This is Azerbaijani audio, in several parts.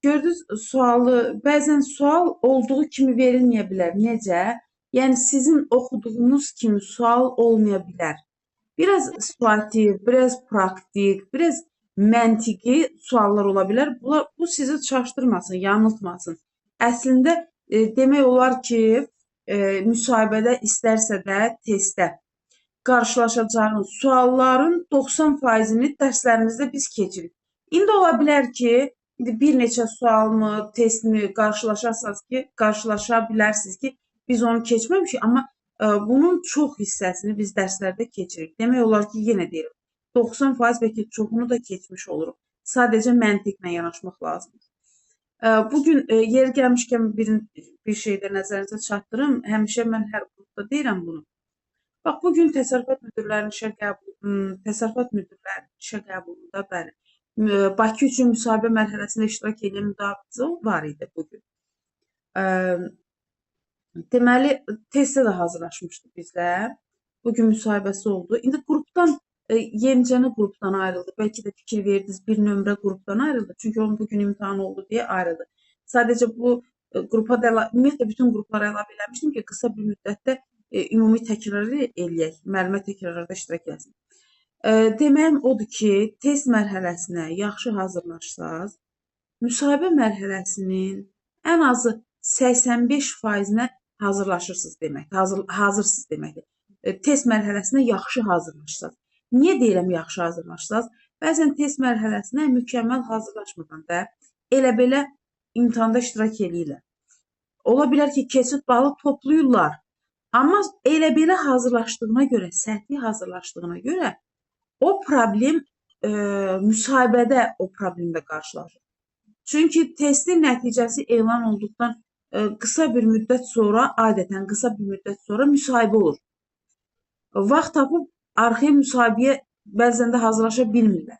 gördünüz sualı, bəzən sual olduğu kimi verilməyə bilər. Necə? Yəni sizin oxuduğunuz kimi sual olmaya bilər. Biraz situativ, biraz praktik, biraz məntiqi suallar ola bilər. Bu sizi çaşdırmasın, yanıltmasın. Əslində demək olar ki, müsahibədə istərsə də testdə qarşılaşacağınız sualların 90%-ni dərslərimizdə biz keçirik. İndi ola bilər ki, bir neçə sualmı, testmi qarşılaşa bilərsiniz ki, biz onu keçməmişik, amma bunun çox hissəsini biz dərslərdə keçirik. Demək olar ki, yenə deyirəm, 90% bəlkə çoxunu da keçmiş oluruq. Sadəcə məntiqlə yanaşmaq lazımdır. Bugün yeri gəlmişkən bir şeydə nəzərinizə çatdırım. Həmişə mən hər qrupda deyirəm bunu. Bax, bugün təsərrüfat müdirlərinin işə qəbulunda bəli, Bakı üçün müsahibə mərhələsində iştirak edən müdafiə var idi bugün. Deməli, testə də hazırlaşmışdı bizlər. Bugün müsahibəsi oldu. İndi qrupdan, yenicəni qrupdan ayrıldı. Bəlkə də fikir verdiniz, bir nömrə qrupdan ayrıldı. Çünki onun bugün imtahanı oldu deyə ayrıldı. Sadəcə bu qrupa da, ümumiyyətlə bütün qruplara əlavə eləmişdim ki, qısa bir müddətdə ümumi təkrarı eləyək, müəllimə təkrarlarda iştirak eləsin. Deməyim odur ki, test mərhələsinə yaxşı hazırlaşsaz, müsahibə mərhələsinin ən azı 85%-nə hazırlaşırsınız deməkdir, hazırsınız deməkdir. Test mərhələsinə yaxşı hazırlaşsaz. Niyə deyirəm yaxşı hazırlaşsaz? Bəzən test mərhələsinə mükəmməl hazırlaşmadan da elə-belə imtahanda iştirak eləyirlər. Ola bilər ki, keçid balı toplayırlar. Amma elə-belə hazırlaşdığına görə, səhvi hazırlaşdığına görə o problem müsahibədə o problemlə qarşılaşır. Çünki testin nəticəsi elan olduqdan qısa bir müddət sonra, adətən qısa bir müddət sonra müsahibə olur. Vaxt tapıb arxaya müsahibəyə bəzən də hazırlaşa bilmirlər.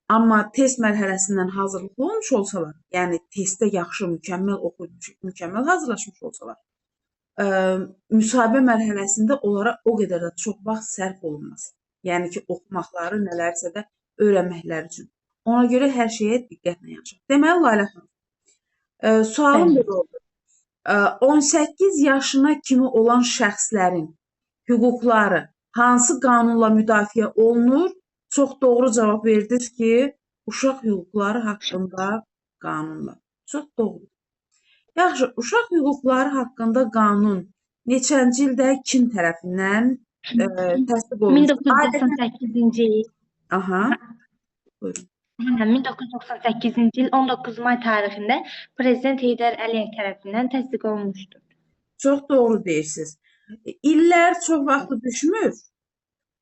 Amma test mərhələsindən hazırlıqlı olmuş olsalar, yəni testdə yaxşı, mükəmməl oxuyub, mükəmməl hazırlaşmış olsalar, müsahibə mərhələsində onlara o qədər də çox vaxt sərf olunmaz. Yəni ki, oxumaqları, nələrsə də öyrənməkləri üçün. Ona görə hər şeyə diqqətlə yanaşaq. Deməli, Lalə xanım, sualım belə oldu. 18 yaşına kimi olan şəxslərin hüquqları hansı qanunla müdafiə olunur? Çox doğru cavab verdiniz ki, uşaq hüquqları haqqında qanunla. Çox doğru. Yaxşı, uşaq hüquqları haqqında qanun neçənci ildə kim tərəfindən təsdiq olunmuş? 1998-ci il. Aha, buyurun. 1998-ci il 19 may tarixində Prezident Heydər Əliyev tərəfindən təsdiq olunmuşdur. Çox doğru deyirsiniz. İllər çox vaxtı düşmür,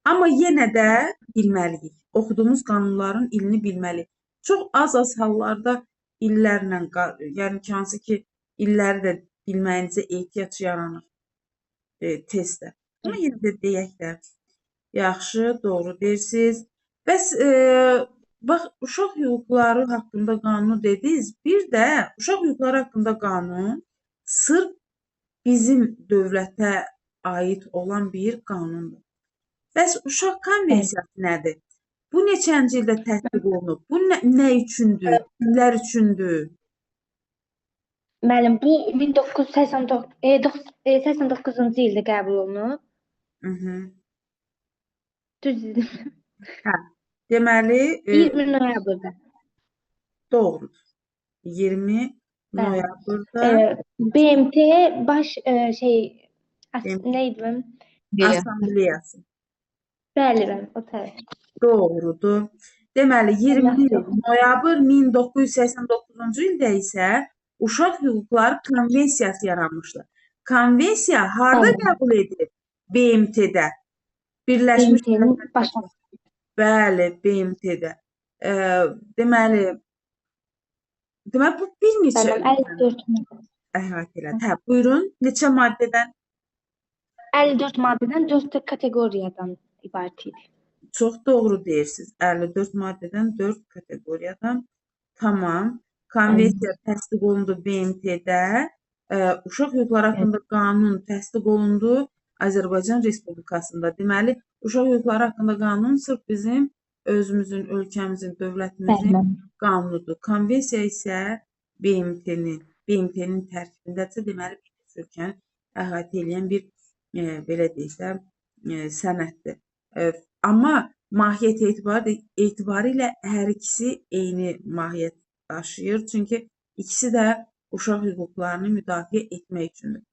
amma yenə də bilməliyik. Oxuduğumuz qanunların ilini bilməliyik. Çox az hallarda illərlə, yəni ki, hansı ki, illəri də bilməyinizə ehtiyac yaranır testdə. Amma yenə də deyək də, yaxşı, doğru deyirsiniz. Bəs, bax, uşaq hüquqları haqqında qanunu dediniz. Bir də uşaq hüquqları haqqında qanun sırf bizim dövlətə aid olan bir qanundur. Bəs uşaq konvensiyası nədir? Bu neçənci ildə təsdiq olunub? Bu nə üçündür? Kimlər üçündür? Müəllim, bu 1989-cu ildə qəbul olunub. Düz dedim. Hə, deməli 20 noyabrda. Doğrudur. 20 noyabrda BMT baş neydi? Assambleyası. Bəli, o tərəf. Doğrudur. Deməli 20 noyabr 1989-cu ildə isə Uşaq Hüquqları Konvensiyası yaranmışdır. Konvensiya harda qəbul edilib? BMT-də. Birləşmiş Millətlər. Bəli, BMT-də. Deməli, bu bir neçə... 54 maddə. Əhatə elədi. Hə, buyurun. Neçə maddədən? 54 maddədən 4 kateqoriyadan ibarət idi. Çox doğru deyirsiniz. 54 maddədən 4 kateqoriyadan. Tamam. Konvensiya təsdiq olundu BMT-də. Uşaq hüquqları haqqında qanun təsdiq olundu Azərbaycan Respublikasında. Deməli, uşaq hüquqları haqqında qanun sırf bizim özümüzün, ölkəmizin, dövlətimizin Bəli. qanunudur. Konvensiya isə BMT-nin tərkibindədirsə, deməli bir neçə ölkəni əhatə edən bir belə deyək də sənəddir. Amma mahiyyət etibarilə hər ikisi eyni mahiyyət daşıyır. Çünki ikisi də uşaq hüquqlarını müdafiə etmək üçündür.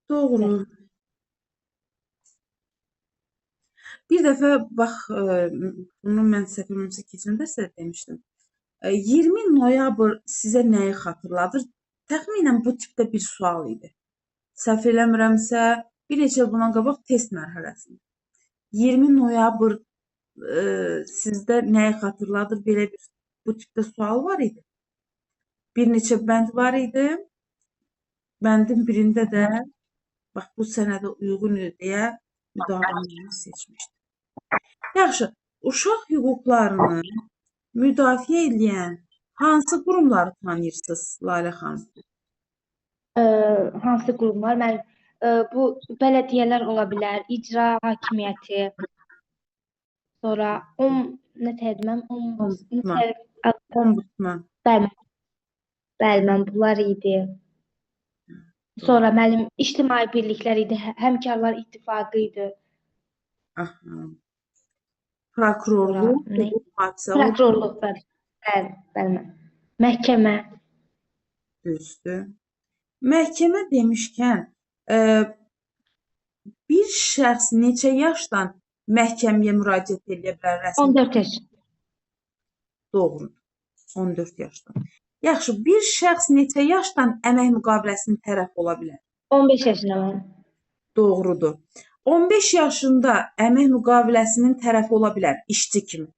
Doğru. Bir dəfə bax, bunu mən səhv etmirəmsə keçən dərs də demişdim. 20 noyabr sizə nəyi xatırladır? Təxminən bu tipdə bir sual idi. Səhv eləmirəmsə, bir neçə il bundan qabaq test mərhələsində. 20 noyabr sizdə nəyi xatırladır? Belə bir bu tipdə sual var idi. Bir neçə bənd var idi. Bəndin birində də bax bu sənədə uyğun idi deyə müdafiəni seçmişdim. Yaxşı, uşaq hüquqlarını müdafiə edən hansı qurumları tanıyırsınız, Lalə xanım? Hansı qurumlar? Mən bu bələdiyyələr ola bilər, icra hakimiyyəti, sonra nə deyirəm? Ombudsman. Bəli, mən bunlar idi. Sonra mənim ictimai birliklər idi, həmkarlar ittifaqı idi. Aha. Prokurorluq, Sonra nə? hüquq mühafizə Prokurorluq, bəli. Məhkəmə. düzdür. Məhkəmə demişkən, bir şəxs neçə yaşdan məhkəməyə müraciət edə bilər rəsmi? 14 yaş. Doğrudur. 14 yaşdan. Yaxşı, bir şəxs neçə yaşdan əmək müqaviləsinin tərəfi ola bilər? 15 yaşında mən. Doğrudur. 15 yaşında əmək müqaviləsinin tərəfi ola bilər işçi kimi.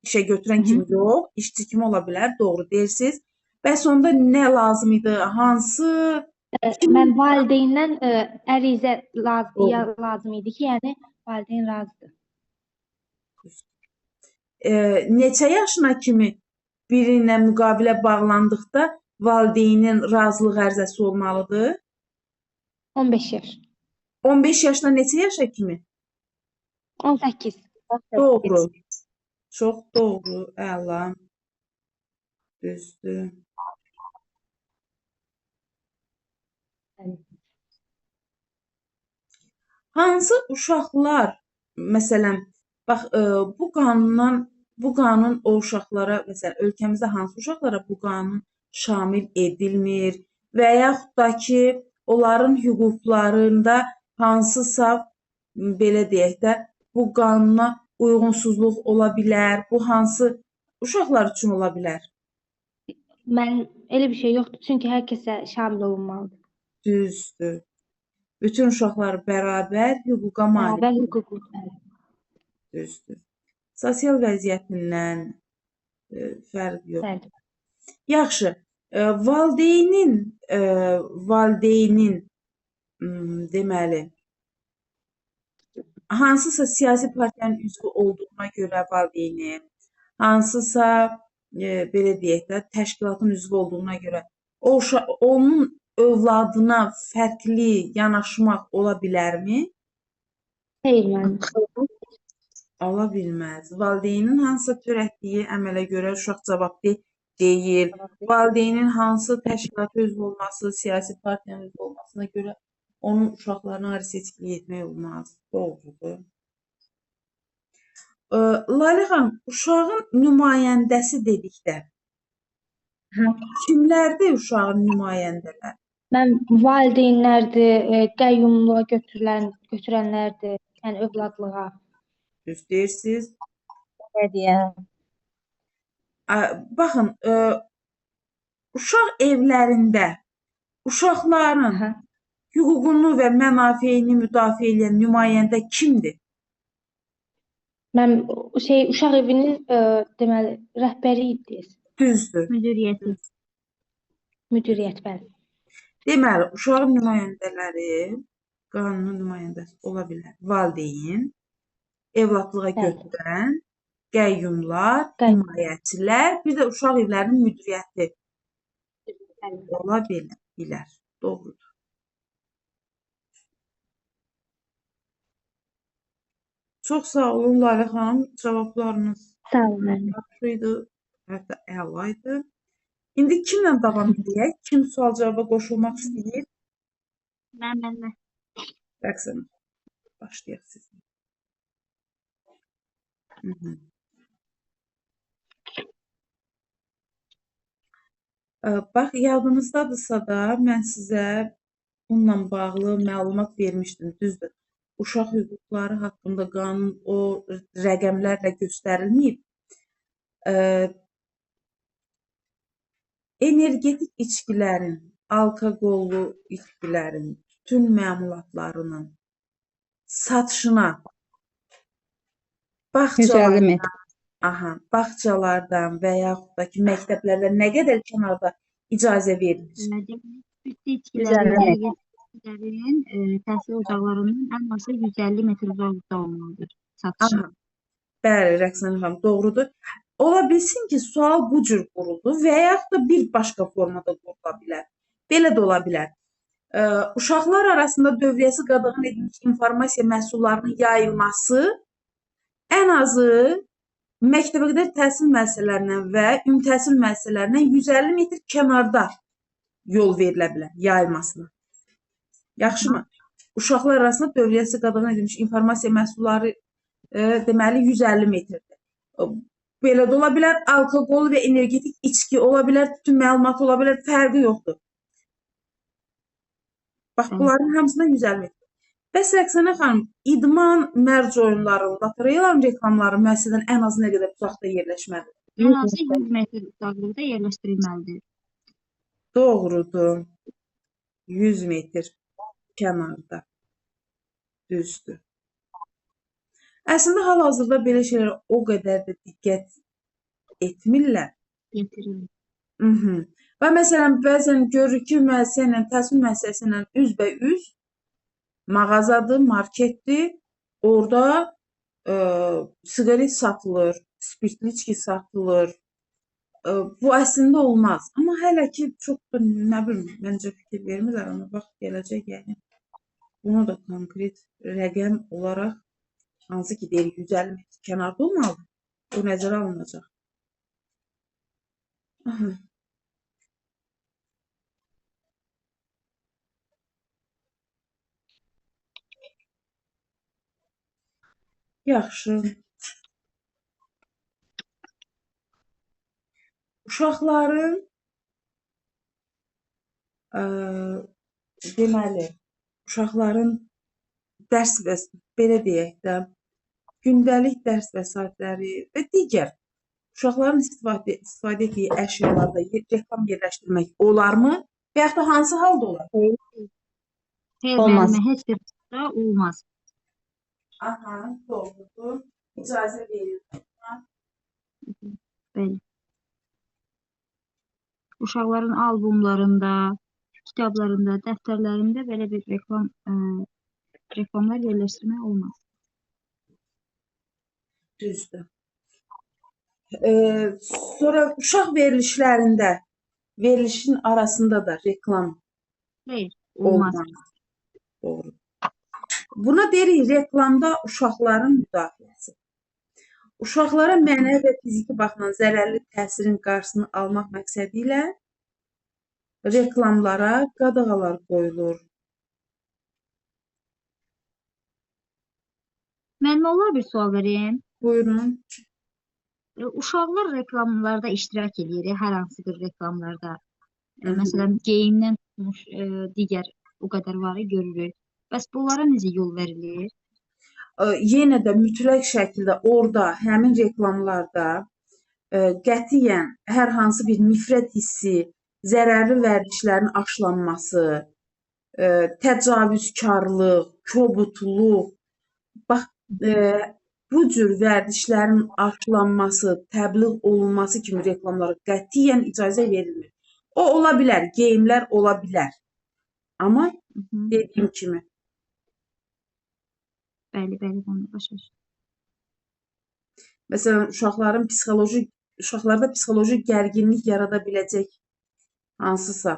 İşə götürən kimi yox, işçi kimi ola bilər. Doğru deyirsiniz. Bəs onda nə lazım idi? Hansı? Mən valideyndən ərizə lazım idi ki, yəni valideyn razıdır. Neçə yaşına kimi birinə müqavilə bağlandıqda valideynin razılıq ərizəsi olmalıdır? 15 yaş. 15 yaşdan neçə yaşa kimi? 18. Doğru. Çox doğru. Əla. Düzdür. Hansı uşaqlar, məsələn, bax bu qanun o uşaqlara, məsələn, ölkəmizdə hansı uşaqlara bu qanun şamil edilmir və yaxud da ki, onların hüquqlarında hansısa belə deyək də, bu qanuna uyğunsuzluq ola bilər. Bu hansı uşaqlar üçün ola bilər? Mən elə bir şey yoxdur, çünki hər kəsə şamil olunmalıdır. Düzdür. Bütün uşaqlar bərabər hüquqa malik. Bərabər hüquqludur. Düzdür. Sosial vəziyyətindən fərq yox. Bəli. Yaxşı, valideynin deməli, hansısa siyasi partiyanın üzvü olduğuna görə valideyni, hansısa belə deyək də, təşkilatın üzvü olduğuna görə onun övladına fərqli yanaşmaq ola bilərmi? Xeyr, mən. Ola bilməz. Valideynin hansısa törətdiyi əmələ görə uşaq cavabdeh deyil. Valideynin hansı təşkilata üzv olması, siyasi partiyanın üzv olmasına görə onun uşaqlarına ayrı seçkilik etmək olmaz. Doğrudur. Lalə xanım, uşağın nümayəndəsi dedikdə kimlərdir uşağın nümayəndələri? Mən valideynlərdir, qəyyumluğa götürənlərdir, yəni övladlığa. Düz deyirsiniz. Nə deyəm? Baxın, uşaq evlərində uşaqların hüququnu və mənafeyini müdafiə edən nümayəndə kimdir? Mən uşaq evinin deməli rəhbəri idi. Düzdür. Müdiriyyət, bəli. Deməli, uşağın nümayəndələri qanunun nümayəndəsi ola bilər. Valideyn, evladlığa götürən, qəyyumlar, himayəçilər, bir də uşaq evlərinin müdiriyyəti ola bilər. Doğrudur. Çox sağ olun Lalə xanım. Cavablarınız Sağ olun müəllim. yaxşı idi, hətta əla idi. İndi kimlə davam edək? Kim sual cavaba qoşulmaq istəyir? Mən. Rəqsən başlayaq sizin. Hı -hı. Bax, yadınızdadırsa da mən sizə bununla bağlı məlumat vermişdim, düzdür. Uşaq hüquqları haqqında qanun o rəqəmlərlə göstərilməyib. Energetik içkilərin, alkoqollu içkilərin, tütün məmulatlarının satışına 150 bağçalar, metr. bağçalardan və yaxud da ki, məktəblərdə nə qədər kənarda icazə verilir? Südlü Güzel, içkilərin, evet. energetiklərin təhsil ocaqlarından ən azı 150 metr uzaqlıqda olmalıdır satışı. Aha, bəli, Rəqsan xanım, doğrudur. Ola bilsin ki, sual bu cür quruldu və yaxud da bir başqa formada qurula bilər. Belə də ola bilər. Uşaqlar arasında dövriyyəsi qadağan edilmiş informasiya məhsullarının yayılması ən azı məktəbəqədər təhsil müəssisələrindən və ümumi təhsil müəssisələrindən 150 metr kənarda yol verilə bilər yayılmasına. Yaxşımı? Uşaqlar arasında dövriyyəsi qadağan edilmiş informasiya məhsulları deməli 150 metrdir. Belə də ola bilər, alkoqol və energetik içki ola bilər, tütün məlumatı ola bilər, fərqi yoxdur. Bax, bunların hamısından 150 metr. Bəs Rəqsanə xanım, idman mərc oyunlarının, lotereyaların reklamları müəssisədən ən az nə qədər uzaqda yerləşməlidir? Ən azı 100 metr uzaqlıqda yerləşdirilməlidir. Doğrudur. 100 metr kənarda. Düzdür. Əslində hal-hazırda belə şeylərə o qədər də diqqət etmirlər. Getirilir. Və məsələn, bəzən görürük ki, müəssisə ilə, təhsil müəssisəsi ilə üzbəüz mağazadır, marketdir. Orada siqaret satılır, spirtli içki satılır. Bu əslində olmaz. Amma hələ ki, çox da, nə bilim, məncə fikir vermirlər. Amma vaxt gələcək, yəni bunu da konkret rəqəm olaraq hansı ki, deyirik 150 metr kənarda olmalıdır. O nəzərə alınacaq. Yaxşı. Uşaqların deməli, uşaqların dərs və belə deyək də, gündəlik dərs vəsaitləri və digər uşaqların istifadə etdiyi əşyalarda reklam yerləşdirmək olarmı? Və yaxud da hansı halda olar? Xeyr, Olmaz. müəllimə, heç bir halda olmaz. Aha, doğrudur. İcazə verilir. Bəli. Uşaqların albomlarında, kitablarında, dəftərlərində belə bir reklamlar yerləşdirmək olmaz. Düzdür. Sonra uşaq verilişlərində, verilişin arasında da reklam Xeyr, olmaz. olmaz. Doğru. Buna deyirik reklamda uşaqların müdaxiləsi. Uşaqlara mənəvi və fiziki baxımdan zərərli təsirin qarşısını almaq məqsədi ilə reklamlara qadağalar qoyulur. Müəllimə, olar bir sual vereyim. Buyurun. Uşaqlar reklamlarda iştirak edir, hər hansı bir reklamlarda. Məsələn, geyimdən tutmuş digər o qədər varı görürük. Bəs bunlara necə yol verilir? Yenə də mütləq şəkildə orada, həmin reklamlarda qətiyyən hər hansı bir nifrət hissi, zərərli vərdişlərin aşılanması, təcavüzkarlıq, kobudluq, bax, bu cür vərdişlərin aşılanması, təbliğ olunması kimi reklamlara qətiyyən icazə verilmir. O ola bilər, geyimlər ola bilər. Amma dediyim kimi. Bəli, onu başa düşdüm. Məsələn, uşaqlarda psixoloji gərginlik yarada biləcək hansısa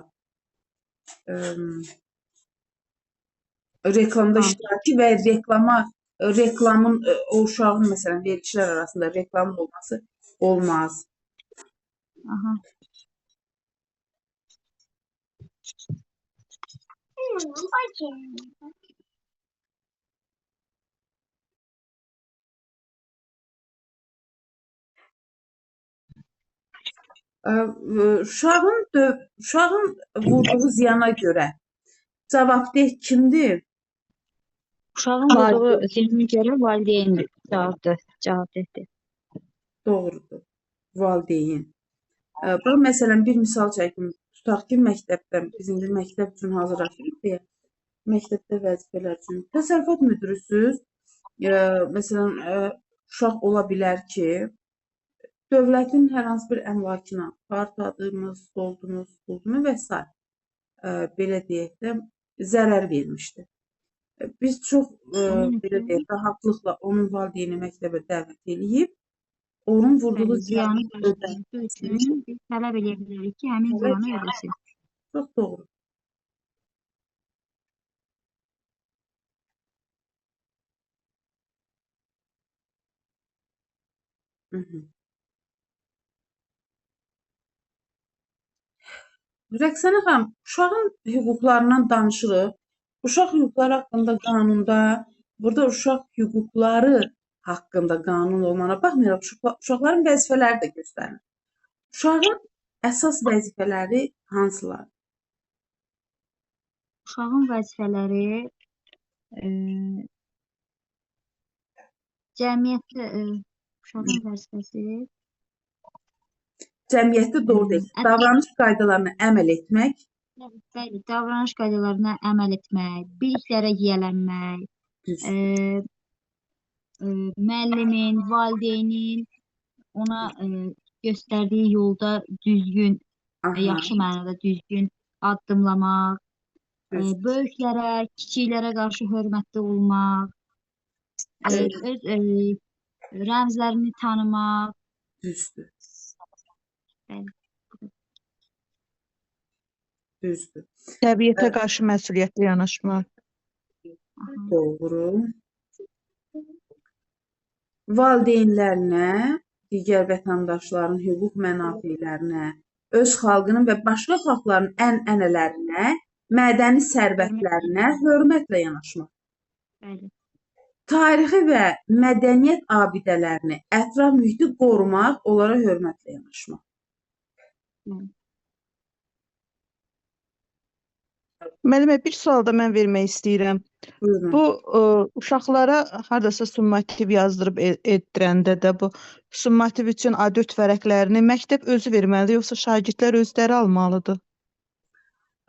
reklamda iştirakı və reklama reklamın o uşağın məsələn verilişlər arasında reklam olması olmaz. Aha. Uşağın vurduğu ziyana görə cavabdeh kimdir? Uşağın vurduğu zilmi görə valideyndir. Cavabdehdir. Doğrudur. Valideyn. Bax, məsələn, bir misal çəkim. Tutaq ki, məktəbdən, biz indi məktəb üçün hazırlaşırıq deyə, məktəbdə vəzifələr üçün. Təsərrüfat müdürüsüz. Məsələn, uşaq ola bilər ki, dövlətin hər hansı bir əmlakına, partadımız, soldunuz, puldumu və s. Belə deyək də, zərər vermişdir. Biz çox, belə deyək də, rahatlıqla onun valideyni məktəbə dəvət edib, onun vurduğu Ziyanı ziyanı qarşılaması üçün biz tələb edə bilərik ki, həmin ziyanı ödəsin. Çox doğru. Hı -hı. Rəqsanə xanım, uşağın hüquqlarından danışırıq. Uşaq hüquqları haqqında qanunda, burada uşaq hüquqları haqqında qanun olmana baxmayaraq, uşaqların vəzifələri də göstərilir. Uşağın əsas vəzifələri hansılar? Uşağın vəzifələri cəmiyyətdə uşağın vəzifəsi Cəmiyyətdə doğru deyil. Davranış qaydalarına əməl etmək, bəli, davranış qaydalarına əməl etmək, biliklərə yiyələnmək, düzdür. müəllimin, valideynin ona göstərdiyi yolda düzgün, Aha, yaxşı mənada düzgün addımlamaq, düzdür. böyüklərə, kiçiklərə qarşı hörmətli olmaq, öz rəmzlərini tanımaq. Düzdür. Bəli. Düzdür. Təbiətə qarşı məsuliyyətli yanaşmaq. Doğru. Valideynlərinə, digər vətəndaşların hüquq mənafelərinə, öz xalqının və başqa xalqların ənənələrinə, mədəni sərvətlərinə hörmətlə yanaşmaq. Bəli. Tarixi və mədəniyyət abidələrini, ətraf mühiti qorumaq, onlara hörmətlə yanaşmaq. Müəllimə, bir sual da mən vermək istəyirəm. Buyurun. Bu uşaqlara hardasa summativ yazdırıb etdirəndə də bu summativ üçün A4 vərəqlərini məktəb özü verməlidir, yoxsa şagirdlər özləri almalıdır?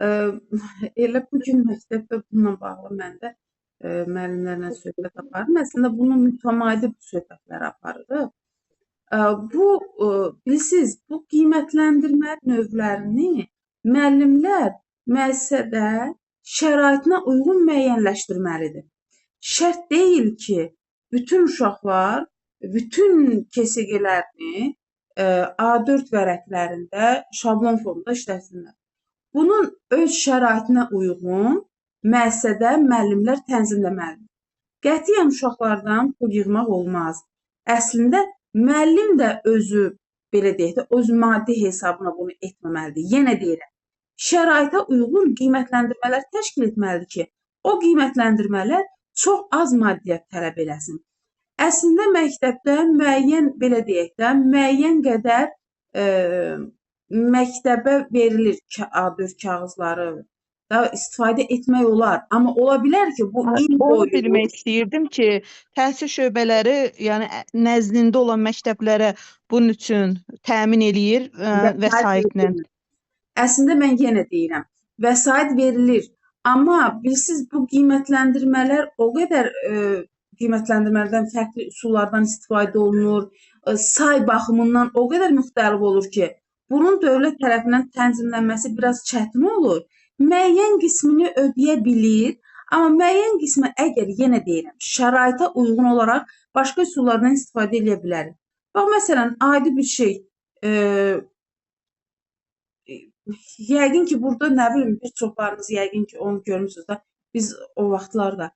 Elə bu gün məktəbdə bununla bağlı mən də müəllimlərlə söhbət apardım. Əslində bunun mütəmadi söhbətləri aparırıq. Bu, bilirsiniz, bu qiymətləndirmə növlərini müəllimlər müəssisədə şəraitinə uyğun müəyyənləşdirməlidir. Şərt deyil ki, bütün uşaqlar bütün KSG-lərini A4 vərəqlərində şablon formada işləsinlər. Bunun öz şəraitinə uyğun müəssisədə müəllimlər tənzimləməlidir. Qətiyyən uşaqlardan pul yığmaq olmaz. Əslində müəllim də özü, belə deyək də, öz maddi hesabına bunu etməməlidir. Yenə deyirəm, şəraitə uyğun qiymətləndirmələr təşkil etməlidir ki, o qiymətləndirmələr çox az maddiyyat tələb eləsin. Əslində məktəbdə müəyyən, belə deyək də, müəyyən qədər məktəbə verilir A4 kağızları da istifadə etmək olar. Amma ola bilər ki, bu il Onu boyu bilmək istəyirdim ki, təhsil şöbələri, yəni nəzdində olan məktəblərə bunun üçün təmin eləyir vəsaitlə. Əslində mən yenə deyirəm, vəsait verilir. Amma bilirsiniz, bu qiymətləndirmələr o qədər qiymətləndirmələrdən fərqli üsullardan istifadə olunur, say baxımından o qədər müxtəlif olur ki, bunun dövlət tərəfindən tənzimlənməsi biraz çətin olur. Müəyyən qismini ödəyə bilir, amma müəyyən qismi əgər yenə deyirəm, şəraitə uyğun olaraq başqa üsullardan istifadə edə bilərik. Bax, məsələn, adi bir şey, yəqin ki, burada nə bilim, bir çoxlarınız yəqin ki, onu görmüsünüz də, biz o vaxtlarda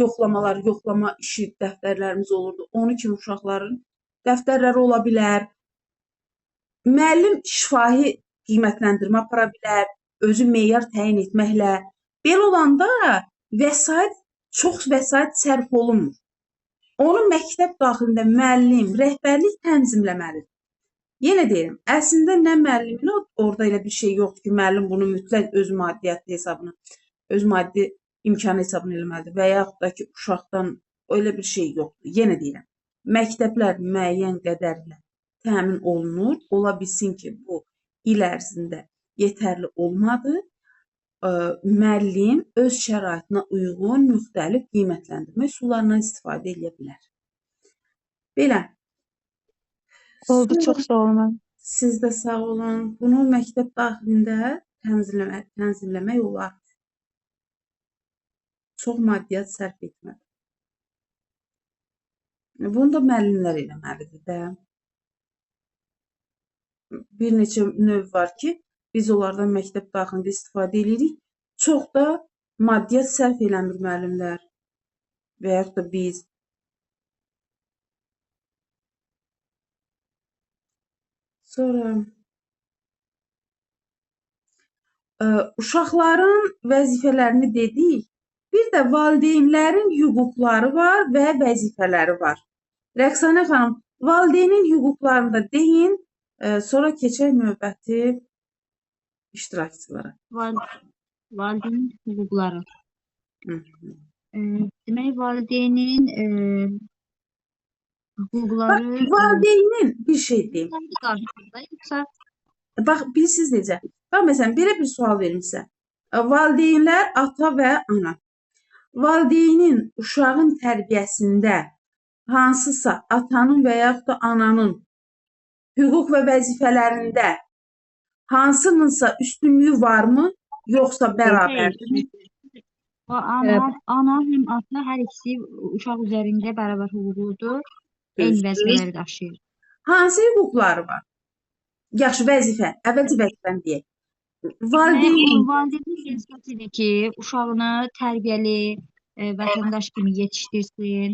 yoxlamalar, yoxlama işi dəftərlərimiz olurdu. Onun kimi uşaqların dəftərləri ola bilər. Müəllim şifahi qiymətləndirmə apara bilər, özü meyar təyin etməklə. Belə olanda çox vəsait sərf olunmur. Onu məktəb daxilində müəllim, rəhbərlik tənzimləməlidir. Yenə deyirəm, əslində nə müəllimin orada elə bir şey yoxdur ki, müəllim bunu mütləq öz maddiyyatı hesabına, öz maddi imkanı hesabına eləməlidir və yaxud da ki, uşaqdan elə bir şey yoxdur. Yenə deyirəm, məktəblər müəyyən qədərlə təmin olunur. Ola bilsin ki, bu il ərzində yetərli olmadı. Müəllim öz şəraitinə uyğun müxtəlif qiymətləndirmə üsullarından istifadə edə bilər. Belə. Oldu, çox sağ olun. Siz də sağ olun. Bunu məktəb daxilində tənzimləmək olar. Çox maddiyyat sərf etmədən. Bunu da müəllimlər eləməlidir də. Bir neçə növ var ki, biz onlardan məktəb daxilində istifadə edirik. Çox da maddiyyat sərf eləmir müəllimlər və yaxud da biz. Sonra uşaqların vəzifələrini dedik. Bir də valideynlərin hüquqları var və vəzifələri var. Rəqsanə xanım, valideynin hüquqlarını da deyin, sonra keçək növbəti iştirakçılara. Valideynin hüquqları. Hı. Demək, valideynin hüquqları Valideynin bir şey deyim. qarşısında yoxsa Bax, bilirsiniz necə? Bax, məsələn, belə bir sual verilsə. Valideynlər ata və ana. Valideynin uşağın tərbiyəsində hansısa atanın və yaxud da ananın hüquq və vəzifələrində hansınınsa üstünlüyü varmı, yoxsa bərabərdir? ana həm ata hər ikisi uşaq üzərində bərabər hüquqludur, eyni vəzifələri daşıyır. Hansı hüquqları var? Yaxşı, vəzifə. Əvvəlcə vəzifəni deyək. Valideynin vəzifəsidir ki, uşağını tərbiyəli vətəndaş kimi yetişdirsin,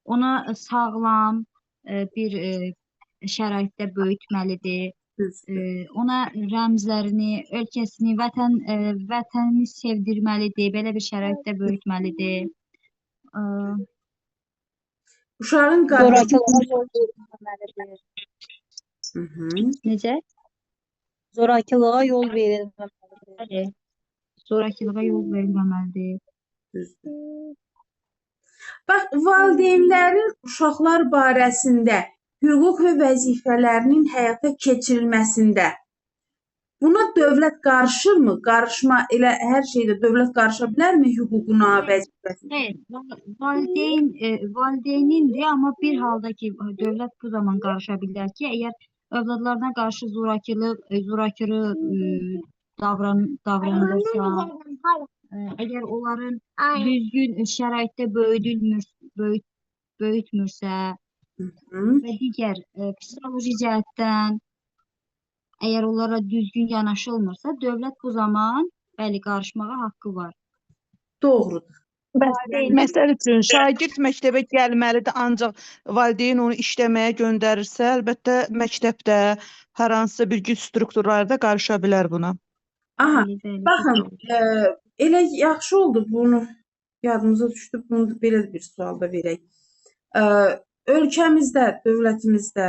ona sağlam bir şəraitdə böyütməlidir, ona rəmzlərini, ölkəsini, vətənini sevdirməlidir, belə bir şəraitdə böyütməlidir. Uşağın Zorakılığa yol verilməməlidir. Necə? Zorakılığa yol verilməməlidir. Bəli. Zorakılığa yol verilməməlidir. Bax, valideynlərin uşaqlar barəsində hüquq və vəzifələrinin həyata keçirilməsində buna dövlət qarışırmı? Qarışma, elə hər şeydə dövlət qarışa bilərmi hüququna, vəzifəsinə? Xeyr, valideynindir, amma bir halda ki, dövlət bu zaman qarışa bilər ki, əgər övladlarına qarşı zorakı davranılırsa, əgər onların düzgün şəraitdə böyütmürsə və digər psixoloji cəhətdən əgər onlara düzgün yanaşılmırsa, dövlət bu zaman bəli qarışmağa haqqı var. Doğrudur. Məsəl üçün, şagird məktəbə gəlməlidir, ancaq valideyn onu işləməyə göndərirsə, əlbəttə məktəbdə hər hansısa bir güc strukturlarda qarışa bilər buna. Aha, Bəli, baxın, elə yaxşı oldu bunu yadımıza düşdü, bunu belə bir sualda verək. Ölkəmizdə, dövlətimizdə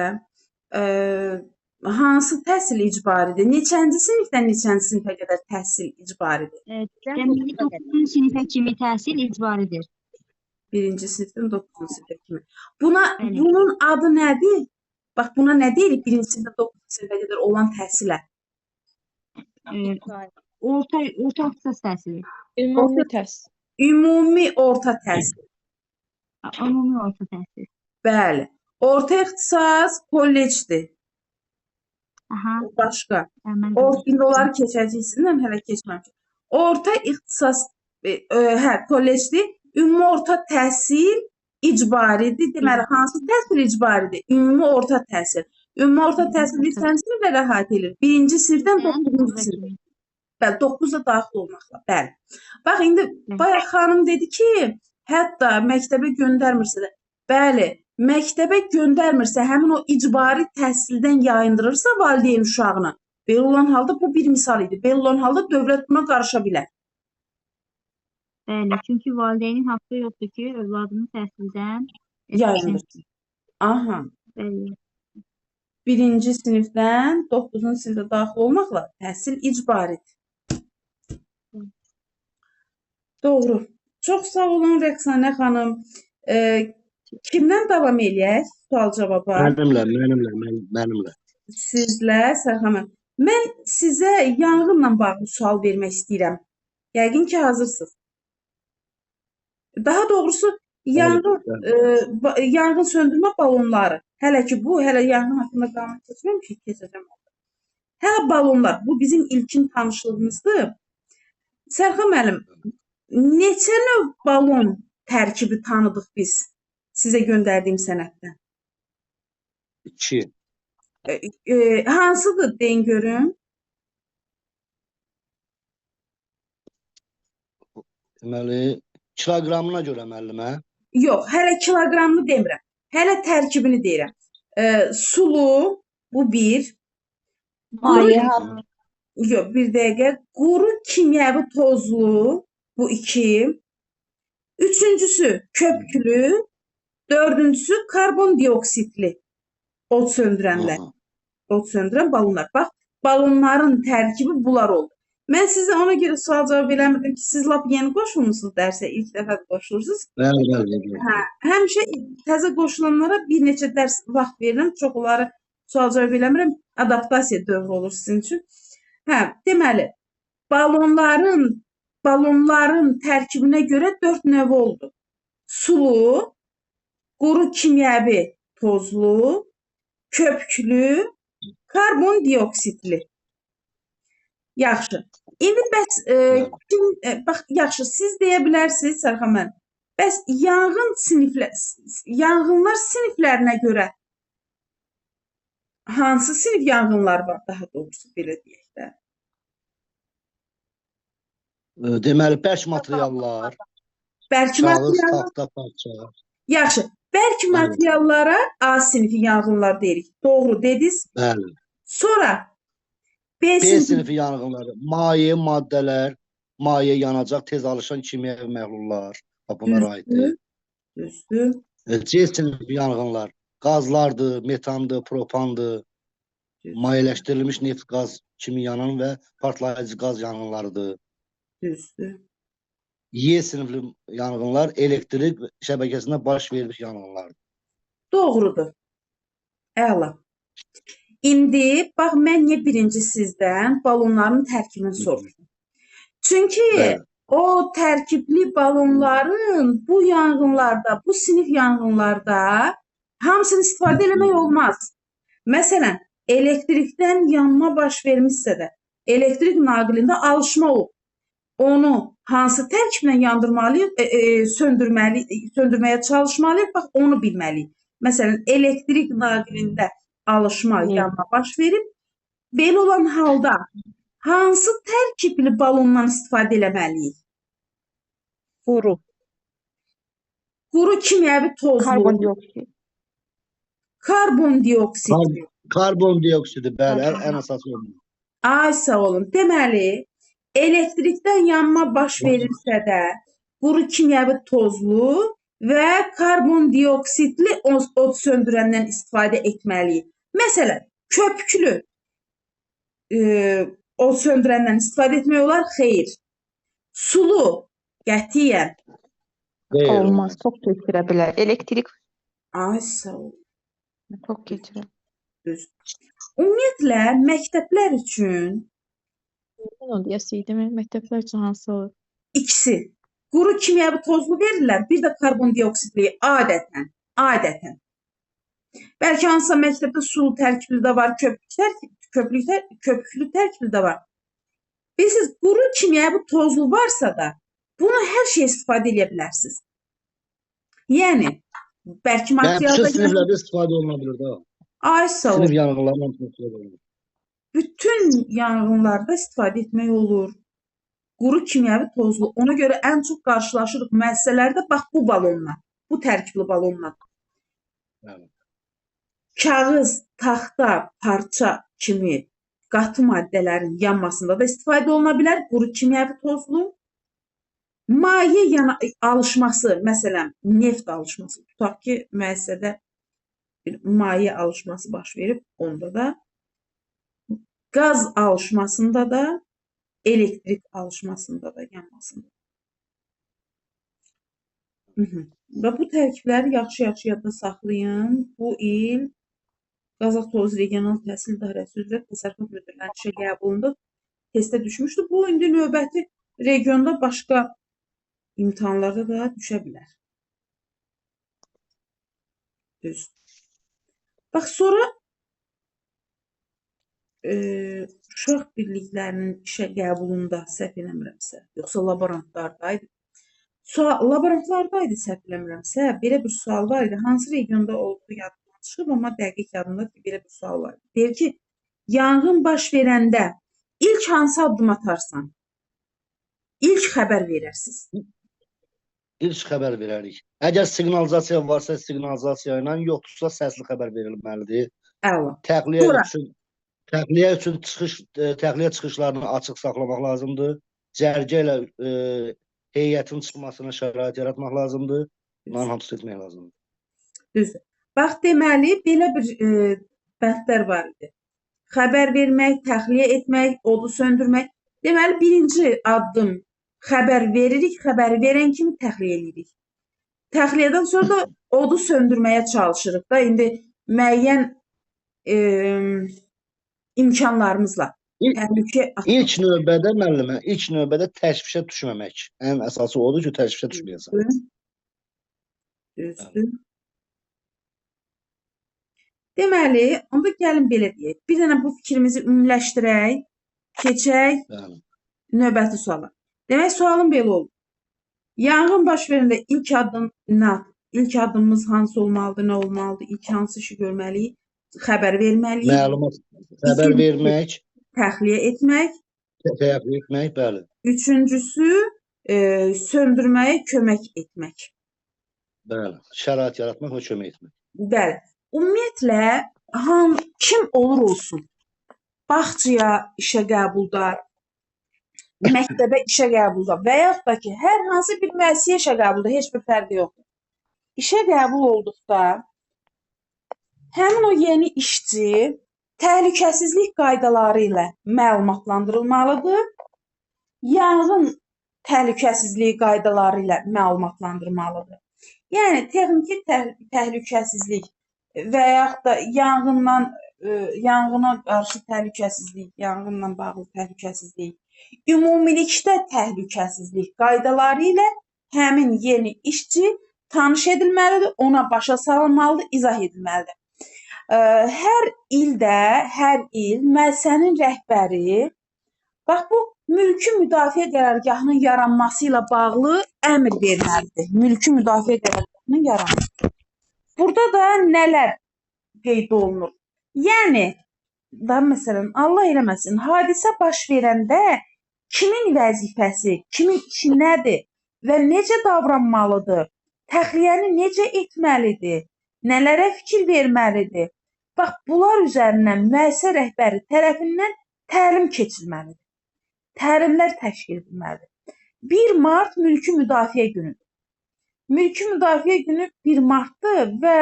hansı təhsil icbaridir? Neçənci sinifdən neçənci sinifə qədər təhsil icbaridir? Deməli, 9-cu sinifə kimi təhsil icbaridir. 1-ci sinifdən 9-cu sinifə kimi. Bunun adı nədir? Bax, buna nə deyirik 1-ci sinifdən 9-cu sinifə qədər olan təhsilə? Orta ixtisas təhsili. Ümumi təhsil. Ümumi orta təhsil. Ümumi orta təhsil. Bəli. Orta ixtisas kollecdir. Aha. Başqa. Mən Onları keçəcəksiniz, hələ keçməmişəm. Orta ixtisas, kollecdir. Ümumi orta təhsil icbaridir. Deməli, hansı təhsil icbaridir? Ümumi orta təhsil. Ümumi orta təhsil neçənci siniflərə əhatə edir? 1-ci sinifdən 9-cu sinifə. Bəli, 9-a daxil olmaqla. Bəli. Bax indi bayaq xanım dedi ki, hətta məktəbə göndərmirsə də, bəli, məktəbə göndərmirsə, həmin o icbari təhsildən yayındırırsa valideyn uşağını. Belə olan halda bu bir misal idi. Belə olan halda dövlət buna qarışa bilər. Bəli, çünki valideynin haqqı yoxdur ki, övladını təhsildən etsin. Yayındırsın. Aha. Bəli. 1-ci sinifdən 9-cu sinifə daxil olmaqla təhsil icbaridir. Doğru. Çox sağ olun Rəqsanə xanım. Kimdən davam eləyək sual-cavaba? Mənimlə. Sizlə Sərxan müəllim. Mən sizə yanğınla bağlı sual vermək istəyirəm. Yəqin ki, hazırsınız. Daha doğrusu yanğın söndürmə balonları. Hələ ki bu, hələ yanğın haqqında qanun keçməyim ki, keçəcəm. Hələ balonlar, bu bizim ilkin tanışlığımızdır. Sərxan müəllim, neçə növ balon tərkibi tanıdıq biz sizə göndərdiyim sənəddən? 2. Hansıdır deyin görüm? Deməli, kiloqramına görə müəllimə. Yox, hələ kiloqramını demirəm. Hələ tərkibini deyirəm. Sulu, bu bir. Maye, Yox, bir dəqiqə. Quru kimyəvi tozlu, bu 2. Üçüncüsü köpüklü. Dördüncüsü karbondioksidli. Od söndürənlər. Od söndürən balonlar. Bax, balonların tərkibi bunlar oldu. Mən sizə ona görə sual cavab eləmirdim ki, siz lap yeni qoşulmusunuz dərsə, ilk dəfə qoşulursunuz. Bəli. Həmişə təzə qoşulanlara bir neçə dərs vaxt verirəm. Çox onları sual cavab eləmirəm. Adaptasiya dövrü olur sizin üçün. Deməli, balonların tərkibinə görə 4 növ oldu. Sulu, quru kimyəvi tozlu, köpüklü, karbondioksidli. Yaxşı. İndi bəs bax yaxşı, siz deyə bilərsiniz Sərxan müəllim. Bəs yanğınlar siniflərinə görə hansı sinif yanğınlar var, daha doğrusu belə deyək də? Deməli, bərk materiallar, Bərk kağız, materiallar. taxta parça. Yaxşı. Bərk materiallara A sinifi yanğınlar deyirik. Doğru dediniz. Bəli. Sonra B B sinifi sinifi yanğınları, maye maddələr, maye yanacaq, tez alışan kimyəvi məhlullar, bunlara aiddir. düzdür. C sinifi yanğınlar, qazlardır, metandır, propandır, mayələşdirilmiş neft qaz kimi yanan və partlayıcı qaz yanğınlarıdır. Düzdür. Y sinifli yanğınlar elektrik şəbəkəsində baş vermiş yanğınlardır. Doğrudur. Əla. İndi bax mən niyə birinci sizdən balonların tərkibini soruşdum. Çünki Bəli. o tərkibli balonların bu yanğınlarda, bu sinif yanğınlarda hamısını istifadə eləmək olmaz. Məsələn, elektrikdən yanma baş vermişsə də, elektrik naqilində alışma olub. Onu hansı tərkiblə yandırmalıyıq, söndürməyə çalışmalıyıq, bax onu bilməliyik. Məsələn, elektrik naqilində alışma, yanma baş verib. Belə olan halda hansı tərkibli balondan istifadə eləməliyik? quru, Quru kimyəvi tozlu, karbondioksid. karbondioksid. Karbondioksidi, bəli, ən əsası olmalı. Ay sağ olun. Deməli, elektrikdən yanma baş verirsə də quru kimyəvi tozlu və karbondioksidli od söndürəndən istifadə etməliyik. Məsələn, köpüklü od söndürəndən istifadə etmək olar? Xeyr. Sulu, qətiyyən. Olmaz, çox keçirə bilər. Elektrik Ay sağ olun. çox keçirə. Ümumiyyətlə, məktəblər üçün Onu deyəsiydimi? Məktəblər üçün hansı olur? ikisi. Quru kimyəvi tozlu verirlər, bir də karbondioksidli adətən. Bəlkə hansısa məktəbdə sulu tərkibli də var, köpüklü tərkibli də var. Bilirsiniz, quru kimyəvi tozlu varsa da bunu hər şey istifadə edə bilərsiniz. Yəni, bəlkə Yəni, materialda bütün siniflərdə istifadə oluna bilir də. ay sağ Sinif ol. yanğınlarından istifadə olunur. Bütün yanğınlarda istifadə etmək olur. Quru kimyəvi tozlu. Ona görə ən çox qarşılaşırıq müəssisələrdə bax bu balonla, bu tərkibli balonla. Bəli. Kağız, taxta, parça kimi qatı maddələrin yanmasında da istifadə oluna bilər. Quru kimyəvi tozlu. Maye alışması, məsələn, neft alışması. Tutaq ki, müəssisədə bir maye alışması baş verib, onda da qaz alışmasında da, elektrik alışmasında da yanmasında. Və bu tərkibləri yaxşı-yaxşı yadda saxlayın. Bu il Qazax Toz Regional Təhsil İdarəsi üzrə təsərrüfat müdirlərinin işə qəbulunda testə düşmüşdü. Bu indi növbəti regionda başqa imtahanlarda da düşə bilər. Düz. Bax, sonra uşaq birliklərinin işə qəbulunda səhv eləmirəmsə, yoxsa laborantlardaydı. Laborantlardaydı səhv eləmirəmsə, belə bir sual var idi. Hansı regionda olduğu yadımdan çıxıb, amma dəqiq yadımda ki, belə bir sual var idi. Deyir ki, yanğın baş verəndə ilk hansı addım atarsan? İlk xəbər verərsiniz. İlk xəbər verərik. Əgər siqnalizasiya varsa siqnalizasiya ilə, yoxdursa səsli xəbər verilməlidir. Əla. Təxliyə üçün təxliyə çıxışlarını açıq saxlamaq lazımdır. Cərgə ilə heyətin çıxmasına şərait yaratmaq lazımdır. Bunların hamısı etmək lazımdır. Düzdür. Bax, deməli, belə bir bəndlər var idi. Xəbər vermək, təxliyə etmək, odu söndürmək. Deməli, birinci addım xəbər veririk, xəbəri verən kimi təxliyə edirik. Təxliyədən sonra da odu söndürməyə çalışırıq da. İndi müəyyən imkanlarımızla. İlk növbədə müəllimə, ilk növbədə təşvişə düşməmək. Ən əsası odur ki, təşvişə düşməyəsən. Düzdür. Deməli, onda gəlin belə deyək. Bir dənə bu fikrimizi ümumiləşdirək, keçək növbəti suala. Demək, sualım belə olur. Yanğın baş verəndə ilk addım nə? İlk addımımız hansı olmalıdır, nə olmalıdır? İlk hansı işi görməliyik? Xəbər verməliyik. Məlumat, xəbər vermək. Təxliyə etmək. Təxliyə etmək, bəli. Üçüncüsü, söndürməyə kömək etmək. Bəli, şərait yaratmaq və kömək etmək. Bəli. Ümumiyyətlə, kim olur olsun, bağçaya işə qəbulda, məktəbə işə qəbulda və yaxud da ki, hər hansı bir müəssisəyə işə qəbulda heç bir fərqi yoxdur. İşə qəbul olduqda həmin o yeni işçi təhlükəsizlik qaydaları ilə məlumatlandırılmalıdır. Yanğın təhlükəsizliyi qaydaları ilə məlumatlandırılmalıdır. Yəni, texniki təhlükəsizlik və yaxud da yanğına qarşı təhlükəsizlik, yanğınla bağlı təhlükəsizlik, ümumilikdə təhlükəsizlik qaydaları ilə həmin yeni işçi tanış edilməlidir, ona başa salınmalıdır, izah edilməlidir. Hər il müəssisənin rəhbəri, bax bu, mülki müdafiə qərargahının yaranması ilə bağlı əmr verməlidir. Mülki müdafiə qərargahının yaranması. Burada da nələr qeyd olunur? Yəni, məsələn, Allah eləməsin, hadisə baş verəndə kimin vəzifəsi, kimin işi nədir və necə davranmalıdır? Təxliyəni necə etməlidir? Nələrə fikir verməlidir? Bax, bunlar üzərindən müəssisə rəhbəri tərəfindən təlim keçirilməlidir. Təlimlər təşkil edilməlidir. 1 mart mülki müdafiə günüdür. Mülki müdafiə günü 1 martdır və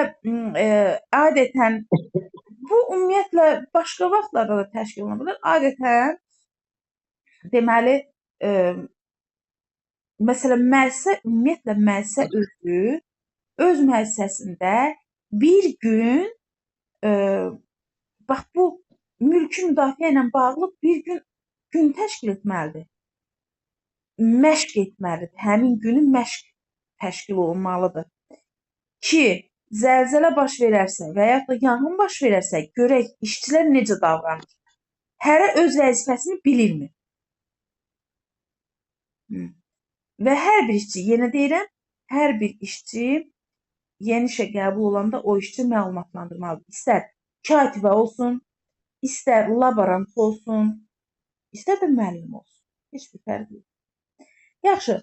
adətən bu ümumiyyətlə başqa vaxtlarda da təşkil olunur. Adətən deməli məsələn müəssisə özü öz müəssisəsində bir gün bax bu mülki müdafiə ilə bağlı bir gün təşkil etməlidir. Məşq etməlidir. Həmin günü məşq təşkil olunmalıdır. Ki, zəlzələ baş verərsə və yaxud da yanğın baş verərsə, görək işçilər necə davranır. Hərə öz vəzifəsini bilirmi? Və hər bir işçi, yenə deyirəm, hər bir işçi yeni işə qəbul olanda o işçi məlumatlandırmalıdır. İstər katibə olsun, İstər laborant olsun, istər də müəllim olsun. Heç bir fərqi yox. Yaxşı,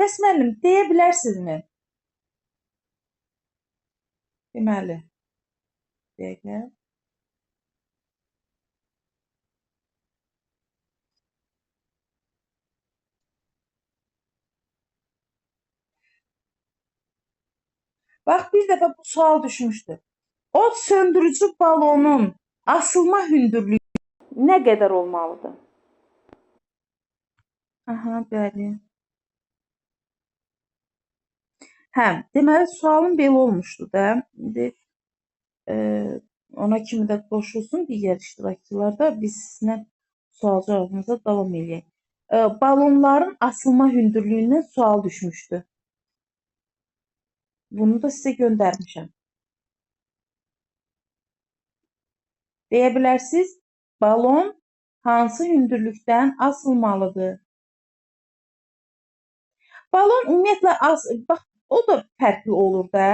bəs müəllim deyə bilərsinizmi? Deməli, dəqiqə. Bax, bir dəfə bu sual düşmüşdü. Od söndürücü balonun asılma hündürlüyü nə qədər olmalıdır? Aha, bəli. Hə, deməli sualım belə olmuşdu da. İndi ona kimi də qoşulsun digər iştirakçılar da biz sizinlə sual cavabımıza davam edək. Balonların asılma hündürlüyündən sual düşmüşdü. Bunu da sizə göndərmişəm. Deyə bilərsiniz, balon hansı hündürlükdən asılmalıdır? Balon ümumiyyətlə, bax, o da fərqli olur da.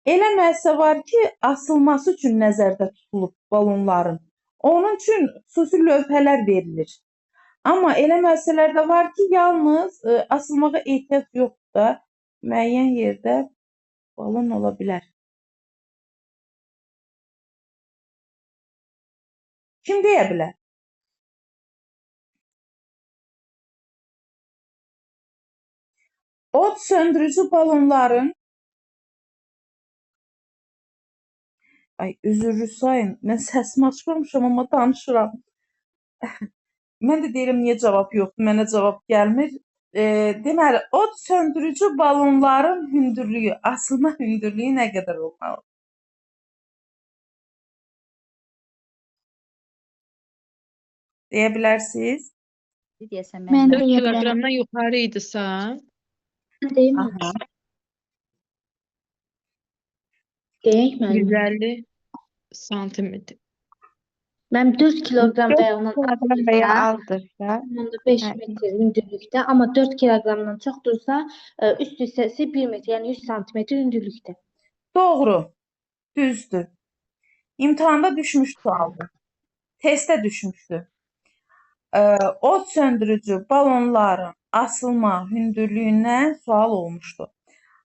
Elə müəssisə var ki, asılması üçün nəzərdə tutulub balonların. Onun üçün xüsusi lövhələr verilir. Amma elə müəssisələr də var ki, yalnız asılmağa ehtiyac yoxdur da, müəyyən yerdə balon ola bilər. Kim deyə bilər? Od söndürücü balonların üzürlü sayın. Mən səsimi açmamışam, amma danışıram. Mən də deyirəm, niyə cavab yoxdur, mənə cavab gəlmir. Deməli, od söndürücü balonların hündürlüyü, asılma hündürlüyü nə qədər olmalı? Deyə bilərsiniz? Deyəsən Mən mən 4 deyə bilərəm. kiloqramdan yuxarı idisə, Deyim mi? Aha. Deyək müəllim. 150 santimetr. Mənim 4 kiloqram 4 və ondan kiloqram və ya azdırsa, azdırsa, onda 5 hə, metr hündürlükdə, amma 4 kiloqramdan çoxdursa, üst hissəsi 1 metr, yəni 100 santimetr hündürlükdə. Doğru, düzdür. İmtahanda düşmüş sualdır. Testə düşmüşdü. Od söndürücü balonların asılma hündürlüyündən sual olmuşdu.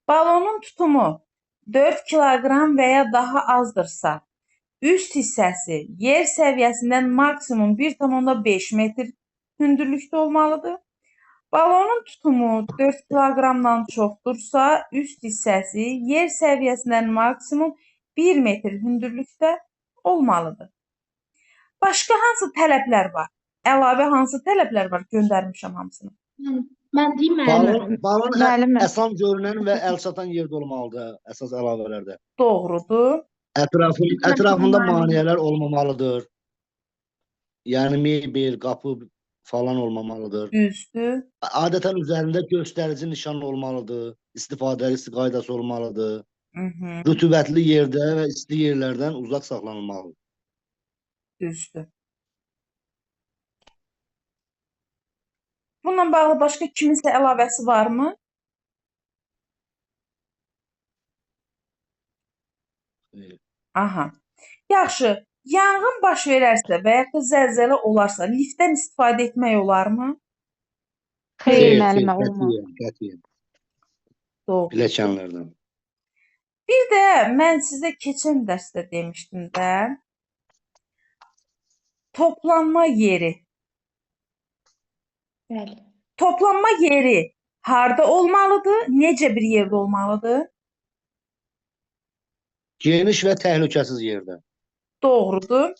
Balonun tutumu 4 kiloqram və ya daha azdırsa, üst hissəsi yer səviyyəsindən maksimum 1,5 metr hündürlükdə olmalıdır. Balonun tutumu 4 kiloqramdan çoxdursa, üst hissəsi yer səviyyəsindən maksimum 1 metr hündürlükdə olmalıdır. Başqa hansı tələblər var? Əlavə hansı tələblər var? Göndərmişəm hamısını. Mən deyim müəllim. Balon müəllim. əsan görünən və əlçatan yerdə olmalıdır əsas əlavələrdə. Doğrudur. Ətrafında maneələr olmamalıdır. Yəni mebel, qapı falan olmamalıdır. Düzdür. Adətən üzərində göstərici nişan olmalıdır. İstifadəli istiqaydası olmalıdır. Rütubətli yerdə və isti yerlərdən uzaq saxlanılmalıdır. Düzdür. Bununla bağlı başqa kiminsə əlavəsi varmı? Aha. Yaxşı. Yanğın baş verərsə və ya da zəlzələ olarsa, liftdən istifadə etmək olarmı? Xeyr, müəllimə, olmaz. Qətiyyən. Doğru. Pilləkənlərdən. Bir də mən sizə keçən dərsdə demişdim də, toplanma yeri. Bəli. Toplanma yeri harda olmalıdır? Necə bir yerdə olmalıdır? Geniş və təhlükəsiz yerdə. Doğrudur.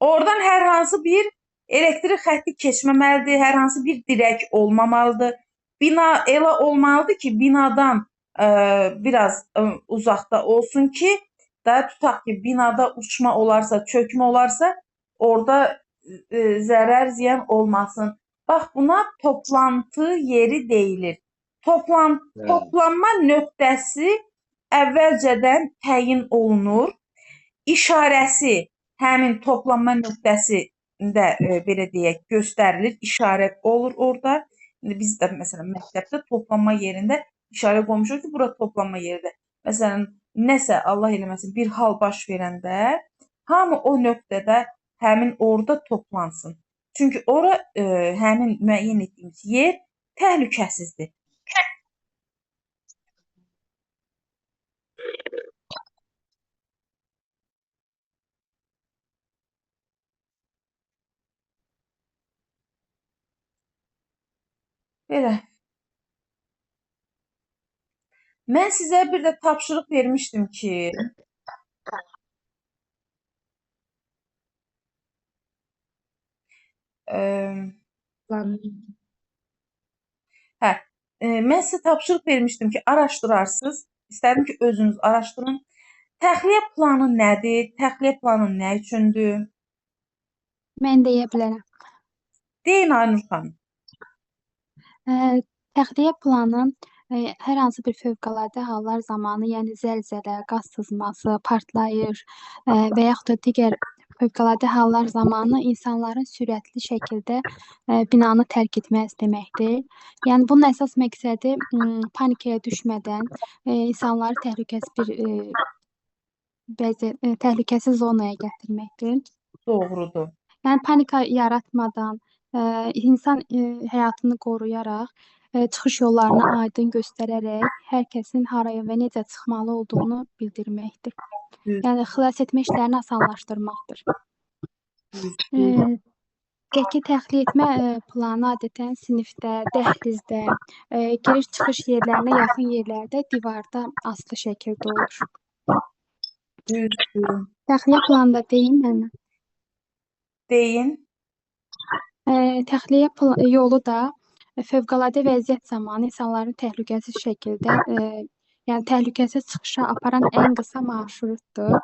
Oradan hər hansı bir elektrik xətti keçməməlidir, hər hansı bir dirək olmamalıdır. Bina elə olmalıdır ki, binadan biraz uzaqda olsun ki, da tutaq ki, binada uçma olarsa, çökmə olarsa, orada zərər, ziyan olmasın. Bax, buna toplantı yeri deyilir. Toplanma nöqtəsi əvvəlcədən təyin olunur. İşarəsi həmin toplanma nöqtəsində belə deyək, göstərilir, işarə olur orada. İndi biz də məsələn məktəbdə toplanma yerində işarə qoymuşuq ki, bura toplanma yeridir. Məsələn, nəsə Allah eləməsin bir hal baş verəndə hamı o nöqtədə həmin orada toplansın. Çünki ora həmin müəyyən etdiyimiz yer təhlükəsizdir. Belə. Mən sizə bir də tapşırıq vermişdim ki, ə, hə, mən sizə tapşırıq vermişdim ki, araşdırarsınız. İstədim ki, özünüz araşdırın. Təxliyə planı nədir? Təxliyə planı nə üçündür? Mən deyə bilərəm. Deyin Aynur xanım. Təxliyə planı hər hansı bir fövqəladə hallar zamanı, yəni zəlzələ, qaz sızması, partlayış və yaxud da digər fövqəladə hallar zamanı insanların sürətli şəkildə binanı tərk etməsi deməkdir. Yəni bunun əsas məqsədi panikaya düşmədən insanları təhlükəsiz zonaya gətirməkdir. Doğrudur. Yəni panika yaratmadan, insan həyatını qoruyaraq, çıxış yollarını aydın göstərərək hər kəsin haraya və necə çıxmalı olduğunu bildirməkdir. Yəni xilas etmə işlərini asanlaşdırmaqdır. Qeyd təxliyə etmə planı adətən sinifdə, dəhlizdə, giriş-çıxış yerlərinə yaxın yerlərdə divarda asılı şəkildə olur. Düzdür. Təxliyə planı da deyim mənə. Deyin. Təxliyə yolu da fövqəladə vəziyyət zamanı insanların təhlükəsiz şəkildə, yəni təhlükəsiz çıxışa aparan ən qısa marşrutdur.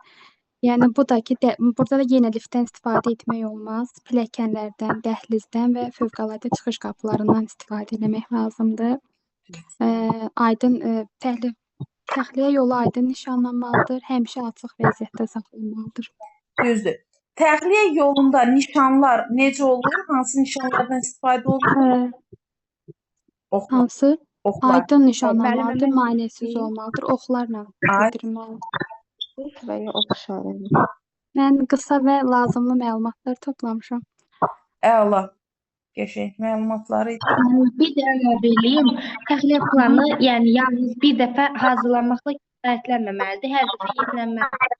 Yəni bu da ki, burada da yenə liftdən istifadə etmək olmaz. Pilləkənlərdən, dəhlizdən və fövqəladə çıxış qapılarından istifadə etmək lazımdır. Aydın təxliyə yolu aydın nişanlanmalıdır, həmişə açıq vəziyyətdə saxlanılmalıdır. Düzdür. Təxliyə yolunda nişanlar necə olur? Hansı nişanlardan istifadə olunur? Oxlar. Hansı? Oxlar. Aydın nişanlanmalıdır, Müəllimə maneəsiz olmalıdır, oxlarla bildirilməlidir. və ya ox işarələri. Mən qısa və lazımlı məlumatlar toplamışam. Əla. Qəşəng məlumatları idi. Bir də əlavə eləyim. Təxliyə planı, yəni yalnız bir dəfə hazırlanmaqla kifayətlənməməlidir. Hər dəfə yenilənməlidir.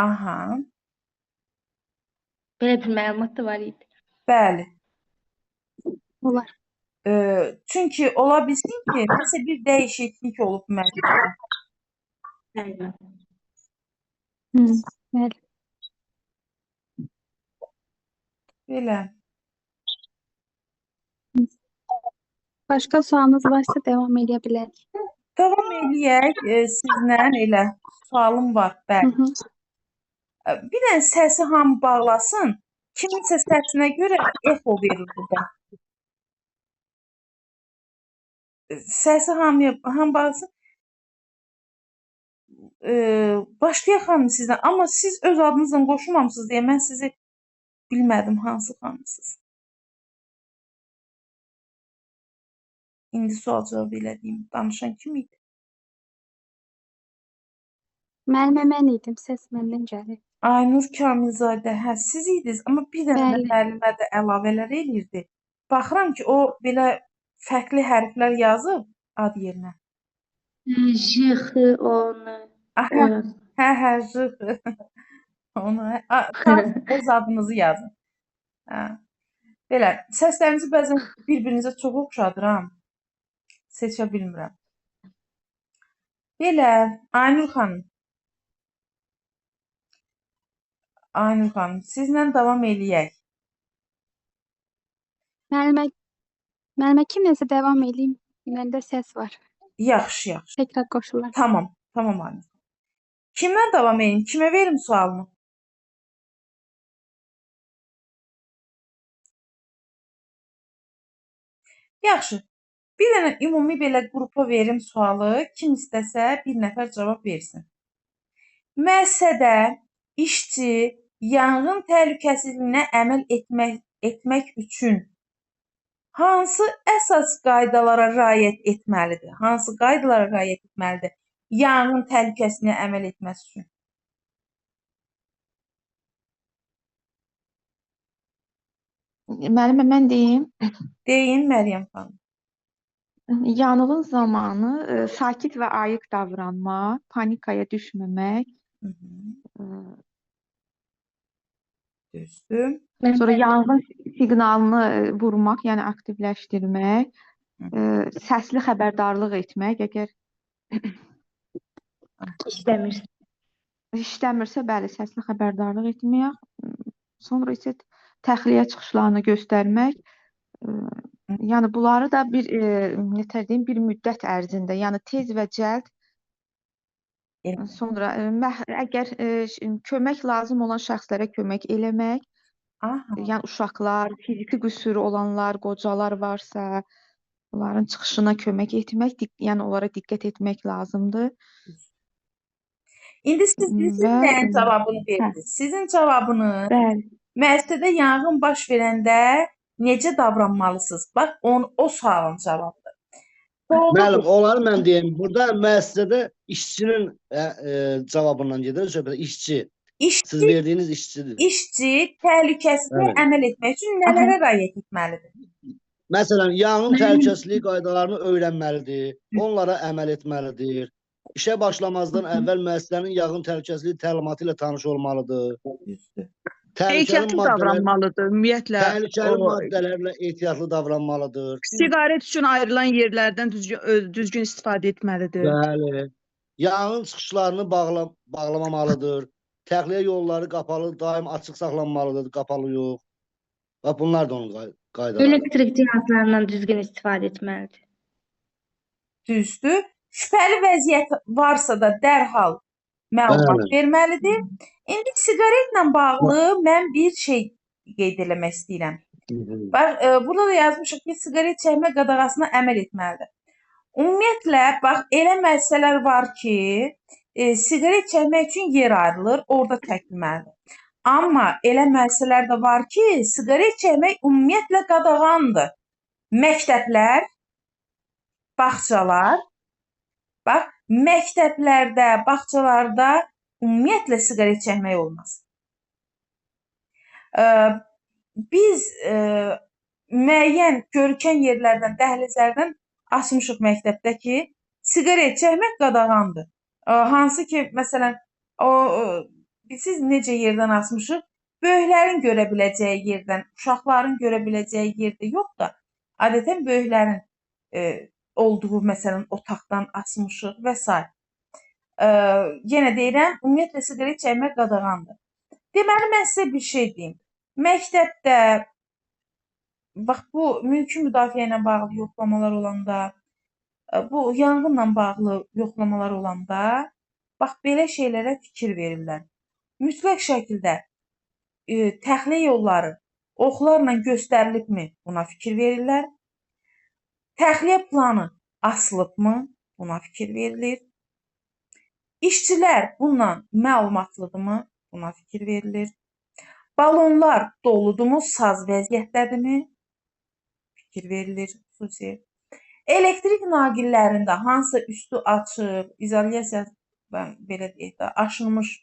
Aha. Belə bir məlumat da var idi. Bəli. Olar. Çünki ola bilsin ki, nəsə bir dəyişiklik olub məcbur. Bəli. Belə. Başqa sualınız varsa devam edə bilərik. Davam eləyək. Sizlə elə sualım var. Bəli. Bir dənə səsi hamı bağlasın. Kiminsə səsinə görə echo verir burada. Səsi hamı bağlasın. Başlayaq xanım sizdən. Amma siz öz adınızla qoşulmamısınız deyə mən sizi bilmədim hansı xanımsınız. İndi sual cavab elədiyim danışan kim idi? Müəllimə mən idim, səs məndən gəlir. Aynur Kamilzadə, hə siz idiniz, amma bir dənə Bəli. müəllimə də əlavələr eləyirdi. Baxıram ki, o belə fərqli hərflər yazıb ad yerinə. J, onu. Hə, jıx. Onu öz adınızı yazın. Hə. Belə, səslərinizi bəzən bir-birinizə çox oxşadıram. Seçə bilmirəm. Belə, Aynur xanım. Aynur xanım, sizlə davam eləyək. Müəllimə kimləsə davam edeyim. Məndə səs var. Yaxşı, yaxşı. Təkrar qoşular. Tamam, tamam Aynur. Kimdən davam edeyim? Kimə verim sualımı? Yaxşı. Bir dənə ümumi belə qrupa verim sualı. Kim istəsə bir nəfər cavab versin. Müəssisədə işçi yanğın təhlükəsizliyinə əməl etmək üçün hansı əsas qaydalara riayət etməlidir? Hansı qaydalara riayət etməlidir? Yanğın təhlükəsizliyinə əməl etməsi üçün. Müəllimə, mən deyim. Deyin Məryəm xanım. Yanğın zamanı sakit və ayıq davranmaq, panikaya düşməmək, Hı hı, e, düzdür. sonra yanğın siqnalını vurmaq, yəni aktivləşdirmək, səsli xəbərdarlıq etmək, əgər İstəmir. işləmirsə, bəli, səsli xəbərdarlıq etmək, sonra isə təxliyə çıxışlarını göstərmək, yəni bunları da bir nətər deyim, bir müddət ərzində, yəni tez və cəld, Elə. sonra əgər kömək lazım olan şəxslərə kömək eləmək, Aha, yəni uşaqlar, fiziki qüsuru olanlar, qocalar varsa, onların çıxışına kömək etmək, yəni onlara diqqət etmək lazımdır. İndi siz Və nəyin cavabını verdiniz? Sizin cavabınız bəli, müəssisədə yanğın baş verəndə necə davranmalısınız? Bax, o sualın cavabıdır. Solda Müəllim, onları mən deyim. Burada müəssisədə işçinin cavabından gedir söhbət. İşçi. Siz işçi, verdiyiniz işçidir. işçi təhlükəsizliyə Bəli. əməl etmək üçün nələrə riayət etməlidir? Məsələn, yanğın təhlükəsizliyi qaydalarını öyrənməlidir, onlara əməl etməlidir. İşə başlamazdan əvvəl müəssisənin yanğın təhlükəsizliyi təlimatı ilə tanış olmalıdır. Düzdür. Ehtiyatlı davranmalıdır, ümumiyyətlə. Təhlükəli O maddələrlə ehtiyatlı davranmalıdır. siqaret üçün ayrılan yerlərdən düzgün istifadə etməlidir. Bəli. Yanğın çıxışlarını bağlamamalıdır. Təxliyə yolları qapalı, daim açıq saxlanmalıdır, qapalı yox. Və bunlar da onun qaydaları. Elektrik cihazlarından düzgün istifadə etməlidir. Düzdür. Şübhəli vəziyyət varsa da dərhal məlumat Bəli. verməlidir. İndi siqaretlə bağlı mən bir şey qeyd eləmək istəyirəm. Bax, burada da yazmışıq ki, siqaret çəkmə qadağasına əməl etməlidir. Ümumiyyətlə, bax, elə müəssisələr var ki, siqaret çəkmək üçün yer ayrılır, orada çəkilməlidir. Amma elə müəssisələr də var ki, siqaret çəkmək ümumiyyətlə qadağandır. Məktəblər, bağçalar, bax, məktəblərdə, bağçalarda ümumiyyətlə siqaret çəkmək olmaz. Biz müəyyən görkən yerlərdən, dəhlizlərdən açmışıq məktəbdə ki, siqaret çəkmək qadağandır. Hansı ki, məsələn, siz necə yerdən açmışıq? Böyüklərin görə biləcəyi yerdən, uşaqların görə biləcəyi yerdə yox da, adətən böyüklərin olduğu, məsələn, otaqdan açmışıq və s. Yenə deyirəm, ümumiyyətlə siqaret çəkmək qadağandır. Deməli, mən sizə bir şey deyim. Məktəbdə, bax, bu mülki müdafiə ilə bağlı yoxlamalar olanda, bu yanğınla bağlı yoxlamalar olanda, bax, belə şeylərə fikir verirlər. Mütləq şəkildə təxliyə yolları oxlarla göstərilibmi? Buna fikir verirlər. Təxliyə planı asılıbmı? Buna fikir verilir. İşçilər bundan məlumatlıdırmı? Buna fikir verilir. Balonlar doludurmu? Saz vəziyyətdədirmi? Fikir verilir xüsusi. Elektrik naqillərində hansısa üstü açıq, izolyasiya, belə deyək də, aşınmış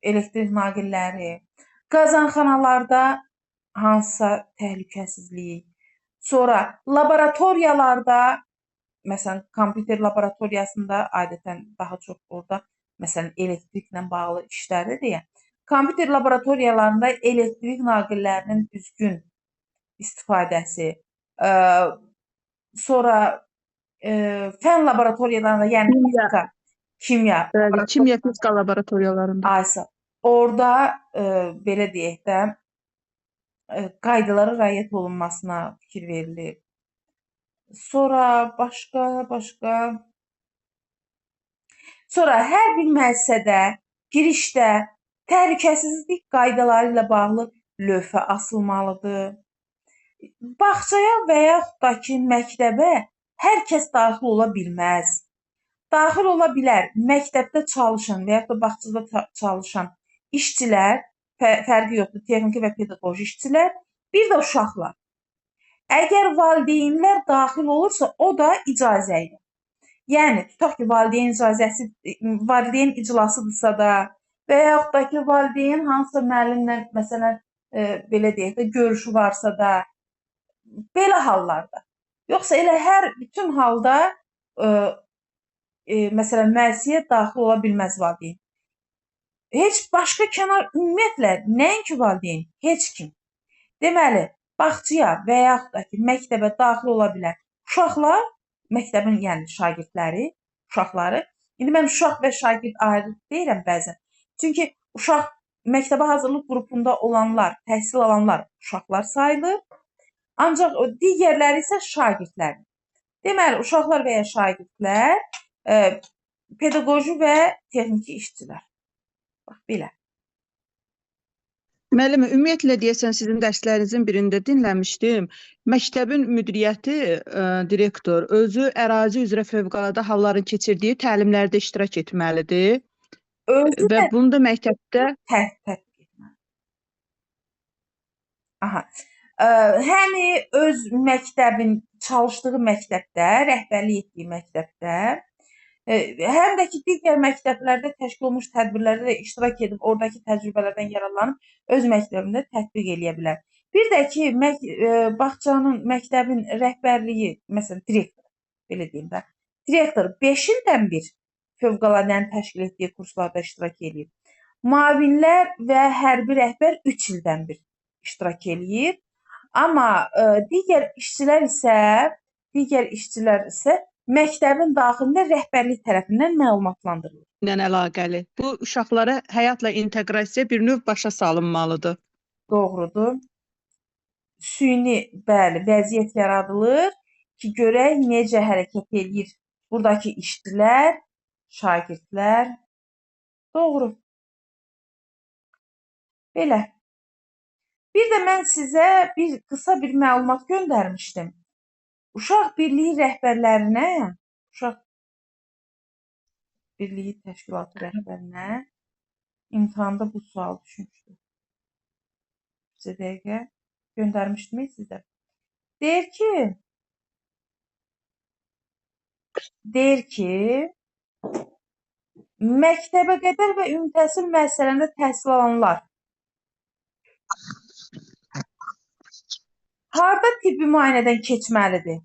elektrik naqilləri, qazanxanalarda hansısa təhlükəsizlik, sonra laboratoriyalarda, məsələn, kompüter laboratoriyasında adətən daha çox orada, məsələn, elektriklə bağlı işlərdir deyə, kompüter laboratoriyalarında elektrik naqillərinin düzgün istifadəsi, sonra fən laboratoriyalarında, yəni fizika, kimya, Kimya fizika laboratoriyalarında. aysa, orada belə deyək də, qaydalara riayət olunmasına fikir verilir. Sonra başqa. Sonra hər bir müəssisədə, girişdə təhlükəsizlik qaydaları ilə bağlı lövhə asılmalıdır. Bağçaya və yaxud da ki, məktəbə hər kəs daxil ola bilməz. Daxil ola bilər məktəbdə çalışan və yaxud da bağçada çalışan işçilər, fərqi yoxdur, texniki və pedaqoji işçilər, bir də uşaqlar. Əgər valideynlər daxil olursa, o da icazə ilə. Yəni, tutaq ki, valideyn iclasıdırsa da və yaxud da ki, valideyn hansısa müəllimlə, məsələn, belə deyək də, görüşü varsa da, belə hallarda. Yoxsa elə bütün halda məsələn, müəssisəyə daxil ola bilməz valideyn. Heç başqa kənar ümumiyyətlə, nəinki valideyn, heç kim. Deməli, bağçaya və yaxud da ki, məktəbə daxil ola bilən uşaqlar, məktəbin, yəni şagirdləri, uşaqları. İndi mən uşaq və şagird ayrı deyirəm bəzən. Çünki uşaq məktəbə hazırlıq qrupunda olanlar, təhsil alanlar uşaqlar sayılır. Ancaq o digərləri isə şagirdlər. Deməli, uşaqlar və ya şagirdlər, pedaqoji və texniki işçilər. Bax, belə. Müəllimə, ümumiyyətlə deyəsən sizin dərslərinizin birində dinləmişdim. Məktəbin müdiriyyəti, direktor özü ərazi üzrə fövqəladə halların keçirdiyi təlimlərdə iştirak etməlidir Özü və də bunu da məktəbdə tətbiq etməli. Aha. Həmi öz məktəbin, çalışdığı məktəbdə, rəhbərlik etdiyi məktəbdə, həm də ki, digər məktəblərdə təşkil olunmuş tədbirlərdə də iştirak edib, oradakı təcrübələrdən yararlanıb öz məktəbində tətbiq eləyə bilər. Bir də ki, bağçanın, məktəbin rəhbərliyi, məsələn, direktor, belə deyim də, direktor 5 ildən bir fövqələdənin təşkil etdiyi kurslarda iştirak edir. Müavinlər və hərbi rəhbər 3 ildən bir iştirak eləyir. Amma digər işçilər isə məktəbin daxilində rəhbərlik tərəfindən məlumatlandırılır. ilə əlaqəli. Bu uşaqlara həyatla inteqrasiya bir növ başa salınmalıdır. Doğrudur. Süni, bəli, vəziyyət yaradılır ki, görək necə hərəkət edir buradakı işçilər, şagirdlər. Doğru. Belə. Bir də mən sizə qısa bir məlumat göndərmişdim. Uşaq Birliyi rəhbərlərinə, Uşaq Birliyi Təşkilatı rəhbərinə imtahanda bu sual düşmüşdü. Bizə dəqiqə göndərmişdim sizə. Deyir ki, məktəbə qədər və ümumi təhsil müəssisələrində təhsil alanlar harda tibbi müayinədən keçməlidir?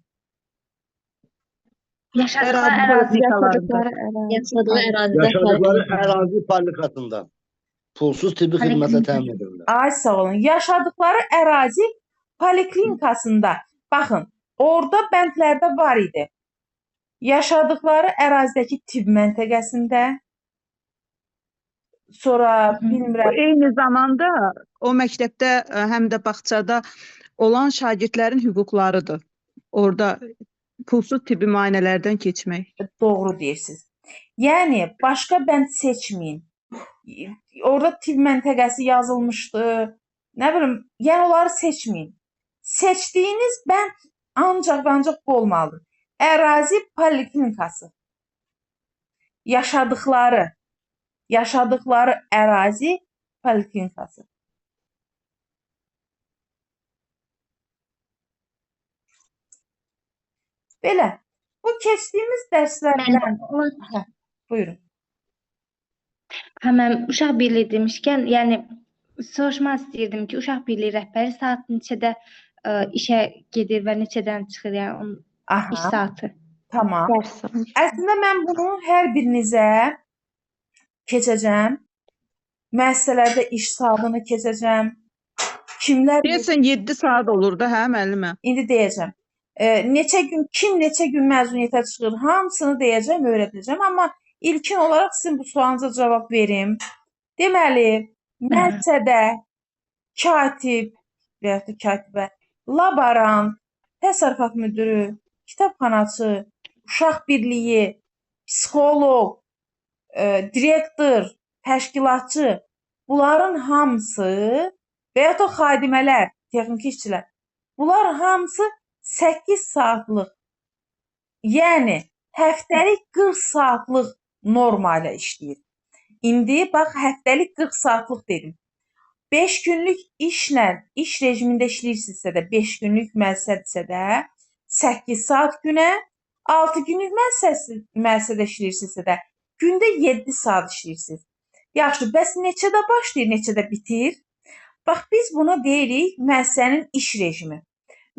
Yaşadıkları Ərazi ərazi, poliklinikalarında. Yaşadıkları ərazi poliklinikasında pulsuz tibbi xidmətlə təmin edirlər. Ay sağ olun. Yaşadıkları ərazi poliklinikasında. Baxın, orada bəndlərdə var idi. Yaşadıkları ərazidəki tibb məntəqəsində, sonra bilmirəm, Eyni zamanda o məktəbdə həm də bağçada olan şagirdlərin hüquqlarıdır. Orada pulsuz tibbi müayinələrdən keçmək. doğru deyirsiniz. Yəni, başqa bənd seçməyin. Orada tibb məntəqəsi yazılmışdı. Nə bilim, yəni onları seçməyin. Seçdiyiniz bənd ancaq və ancaq bu olmalıdır. Ərazi poliklinikası. Yaşadıkları ərazi poliklinikası. Belə. Bu keçdiyimiz dərslərdən... Buyurun. Həmən uşaq birliyi demişkən, yəni soruşmaq istəyirdim ki, uşaq birliyi rəhbəri saat neçədə işə gedir və neçədən çıxır, yəni onun iş Aha, saatı. tamam. Dərs saat. Əslində mən bunu hər birinizə keçəcəm. Müəssisələrdə iş saatını keçəcəm. Kimlər Deyəsən 7 saat olur da, hə müəllimə? indi deyəcəm. Kim neçə gün məzuniyyətə çıxır, hamısını deyəcəm, öyrədəcəm. Amma ilkin olaraq sizin bu sualınıza cavab verim. Deməli, müəssisədə katib və yaxud da katibə, laborant, təsərrüfat müdürü, kitabxanaçı, uşaq birliyi, psixoloq, direktor, təşkilatçı, bunların hamısı və ya da xadimələr, texniki işçilər, bunlar hamısı 8 saatlıq, yəni həftəlik 40 saatlıq norma ilə işləyir. İndi bax, həftəlik 40 saatlıq dedim. 5 günlük işlə, iş rejimində işləyirsinizsə də, 5 günlük müəssisədirsə də 8 saat günə, 6 günlük müəssisədə işləyirsinizsə də gündə 7 saat işləyirsiniz. Yaxşı, bəs neçədə başlayır, neçədə bitir? Bax, biz buna deyirik müəssisənin iş rejimi.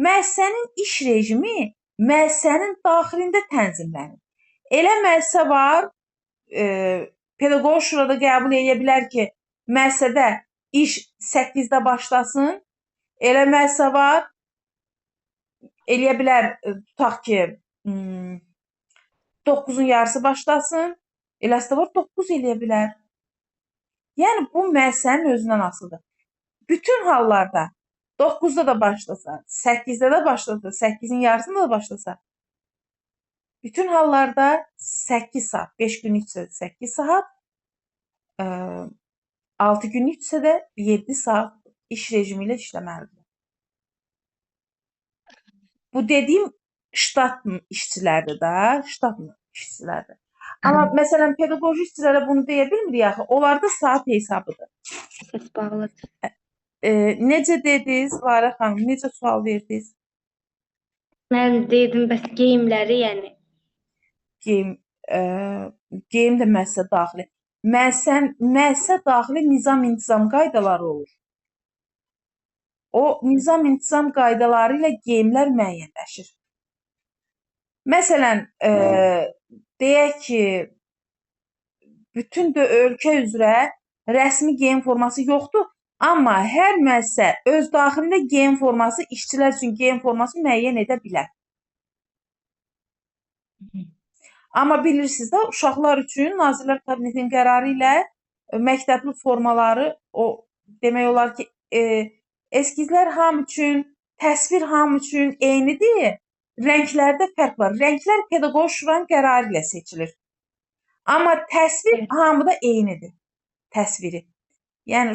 Müəssisənin iş rejimi müəssisənin daxilində tənzimlənir. Elə müəssisə var, pedaqoq şurada qəbul edə bilər ki, müəssisədə iş 8-də başlasın. Elə müəssisə var, eləyə bilər, tutaq ki, 9-un yarısı başlasın. Eləsi də var, 9 eləyə bilər. Yəni, bu müəssisənin özündən asılıdır. Bütün hallarda 9-da da başlasa, 8-də də başlasa, 8-in yarısında da başlasa, bütün hallarda 8 saat, 5 günlüksə 8 saat, 6 günlüksə də 7 saat iş rejimi ilə işləməlidir. Bu dediyim ştat işçilərdir də, ştat işçilərdir. Amma məsələn, pedaqoji işçilərə bunu deyə bilmirik axı, onlarda saat hesabıdır. Əsas bağlıdır. Necə dediniz, Lara xanım, necə sual verdiniz? Mən dedim, bəs geyimləri, yəni. Geyim də müəssisə daxili. Müəssisə daxili nizam-intizam qaydaları olur. O nizam-intizam qaydaları ilə geyimlər müəyyənləşir. Məsələn, deyək ki, bütün ölkə üzrə rəsmi geyim forması yoxdur, amma hər müəssisə öz daxilində geyim forması, işçilər üçün geyim forması müəyyən edə bilər. Amma bilirsiniz də, uşaqlar üçün Nazirlər Kabinetinin qərarı ilə məktəbli formaları, demək olar ki, eskizlər hamı üçün, təsvir hamı üçün eynidir. Rənglərdə fərq var. Rənglər pedaqoq şuranın qərarı ilə seçilir. Amma təsvir hamıda eynidir. Təsviri. Yəni,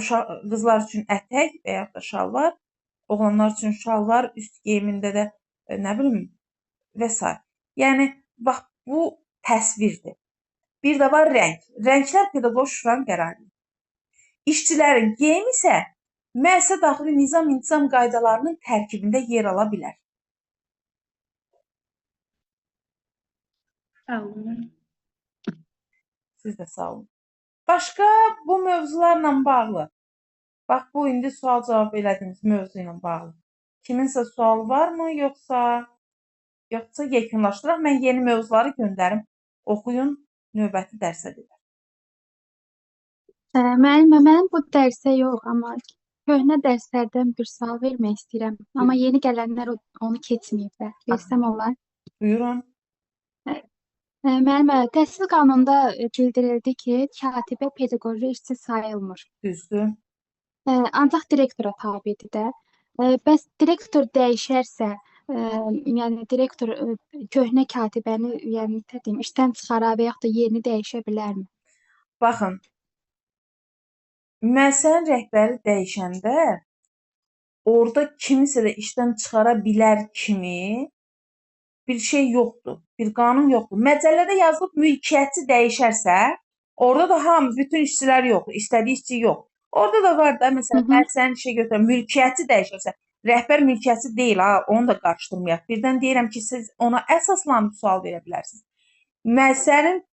qızlar üçün ətək və yaxud da şalvar, oğlanlar üçün şalvar, üst geyimində də, nə bilim, və s. Yəni, bax, bu təsvirdir. Bir də var rəng. Rənglər pedaqoq şuranın qərarıdır. İşçilərin geyimi isə müəssisə daxili nizam-intizam qaydalarının tərkibində yer ala bilər. Sağ olun. Siz də sağ olun. Başqa bu mövzularla bağlı, bax, bu indi sual-cavab elədiyimiz mövzu ilə bağlı. Kiminsə sualı varmı, yoxsa yekunlaşdıraq, mən yeni mövzuları göndərim, oxuyun, növbəti dərsə qədər. Müəllimə, mənim bu dərsə yox, amma köhnə dərslərdən bir sual vermək istəyirəm. Amma yeni gələnlər onu keçməyiblər. Versəm olar. Buyurun. Müəllimə, təhsil qanununda bildirildi ki, katibə pedaqoji işçi sayılmır. Düzdür. Ancaq direktora tabidir də. Bəs direktor dəyişərsə, yəni direktor köhnə katibəni, yəni işdən çıxara və yaxud da yeni dəyişə bilərmi? Baxın, müəssisənin rəhbəri dəyişəndə orada kimisə də işdən çıxara bilər kimi bir şey yoxdur, bir qanun yoxdur. Məcəllədə yazılıb mülkiyyətçi dəyişərsə, orada da hamı, bütün işçilər yox, istədiyi işçi yox. Orada da var da, məsələn, müəssisənin işə götürən mülkiyyətçi dəyişərsə, rəhbər mülkiyyətçi deyil, onu da qarışdırmayaq. Birdən deyirəm ki, siz ona əsaslanıb sual verə bilərsiniz. Müəssisənin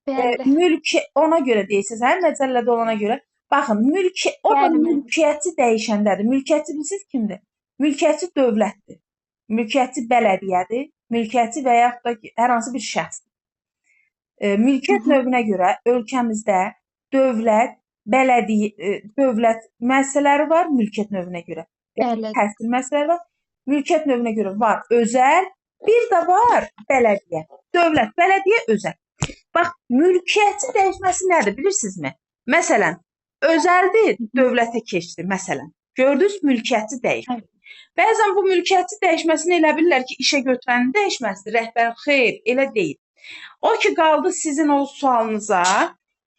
mülki, ona görə deyirsiniz, hə, məcəllədə olana görə. Baxın, orada mülkiyyətçi dəyişəndədir. Mülkiyyətçi bilirsiniz kimdir? Mülkiyyətçi dövlətdir. Mülkiyyətçi bələdiyyədir. Mülkiyyətçi və yaxud da hər hansı bir şəxsdir. Mülkiyyət növünə görə ölkəmizdə dövlət, dövlət müəssisələri var mülkiyyət növünə görə. Təhsil müəssisələri var. Mülkiyyət növünə görə var özəl, bir də var bələdiyyə. Dövlət, bələdiyyə, özəl. Bax, mülkiyyətçi dəyişməsi nədir, bilirsinizmi? Məsələn, özəldir, dövlətə keçdi, məsələn. Gördünüz, mülkiyyətçi dəyişdi. Bəzən bu mülkiyyətçi dəyişməsini elə bilirlər ki, işə götürənin dəyişməsidir, rəhbərin, xeyr, elə deyil. O ki, qaldı sizin o sualınıza,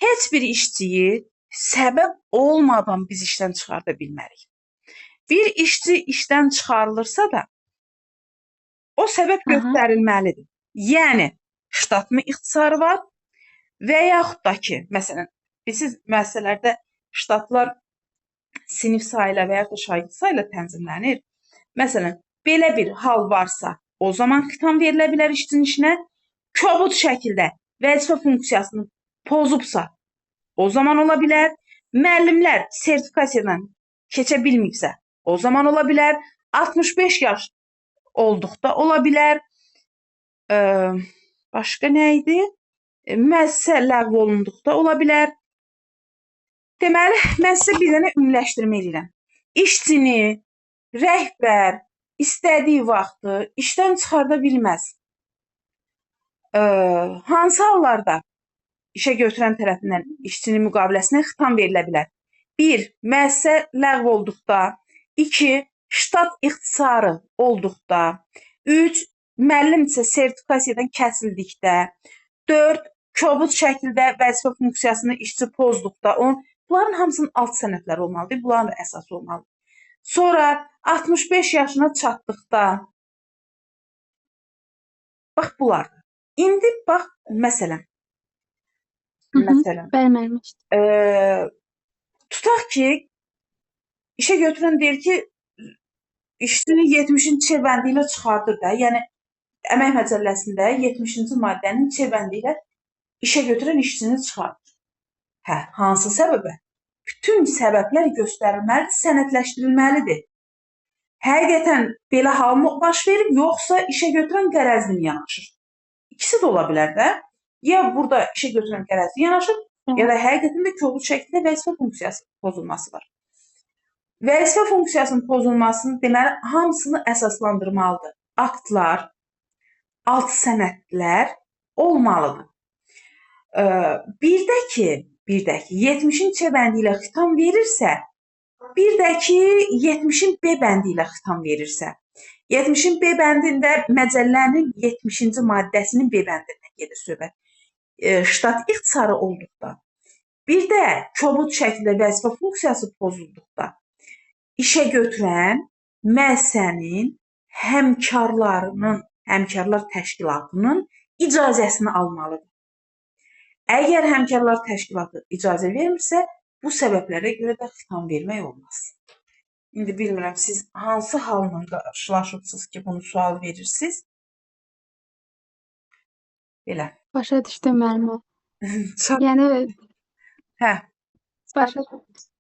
heç bir işçiyi səbəb olmadan biz işdən çıxarda bilmərik. Bir işçi işdən çıxarılırsa da, o səbəb göstərilməlidir. Yəni, ştatmı ixtisarı var və yaxud da ki, məsələn, bilirsiniz, müəssisələrdə ştatlar sinif sayı ilə və yaxud da şagird sayı ilə tənzimlənir. Məsələn, belə bir hal varsa, o zaman xitam verilə bilər işçinin işinə. Kobud şəkildə vəzifə funksiyasını pozubsa, o zaman ola bilər. Müəllimlər sertifikasiyadan keçə bilmirsə, o zaman ola bilər. 65 yaş olduqda ola bilər. Başqa nə idi? Müəssisə ləğv olunduqda ola bilər. Deməli, mən sizə bir dənə ümumiləşdirmə edirəm. İşçini rəhbər istədiyi vaxtı işdən çıxarda bilməz. Hansı hallarda işə götürən tərəfindən işçinin müqaviləsinə xitam verilə bilər? 1. Müəssisə ləğv olduqda. 2. Ştat ixtisarı olduqda. 3. Müəllimdirsə sertifikasiyadan kəsildikdə. 4. Kobud şəkildə vəzifə funksiyasını işçi pozduqda. Bunların hamısının alt sənədləri olmalıdır. Bunların da əsası olmalıdır. Sonra 65 yaşına çatdıqda. Bax bunlardır. İndi bax məsələn. Bəli, müəllim. Tutaq ki, işə götürən deyir ki, işçini 70-ci C bəndi ilə çıxardır da. Yəni Əmək Məcəlləsində 70-ci maddənin C bəndi ilə işə götürən işçini çıxardır. Hansı səbəbə? Bütün səbəblər göstərilməlidir, sənədləşdirilməlidir. Həqiqətən belə hal baş verir, yoxsa işə götürən qərəzli yanaşır? İkisi də ola bilər də. Ya burada işə götürən qərəzli yanaşır, ya da həqiqətən də kobud şəkildə vəzifə funksiyası pozulması var. Vəzifə funksiyasının pozulmasının deməli hamısını əsaslandırmalıdır. Aktlar, alt sənədlər olmalıdır. Bir də ki, 70-in C bəndi ilə xitam verirsə, bir də ki, 70-in B bəndi ilə xitam verirsə. 70-in B bəndində məcəllənin 70-ci maddəsinin B bəndindən gedir söhbət. Ştat ixtisarı olduqda, bir də kobud şəkildə vəzifə funksiyası pozulduqda, işə götürən müəssisənin həmkarlar təşkilatının icazəsini almalıdır. Əgər həmkarlar təşkilatı icazə vermirsə, bu səbəblərə görə də xitam vermək olmaz. İndi bilmirəm, siz hansı halla qarşılaşıbsınız ki, bunu sual verirsiniz? Belə. Başa düşdüm müəllimə. Yəni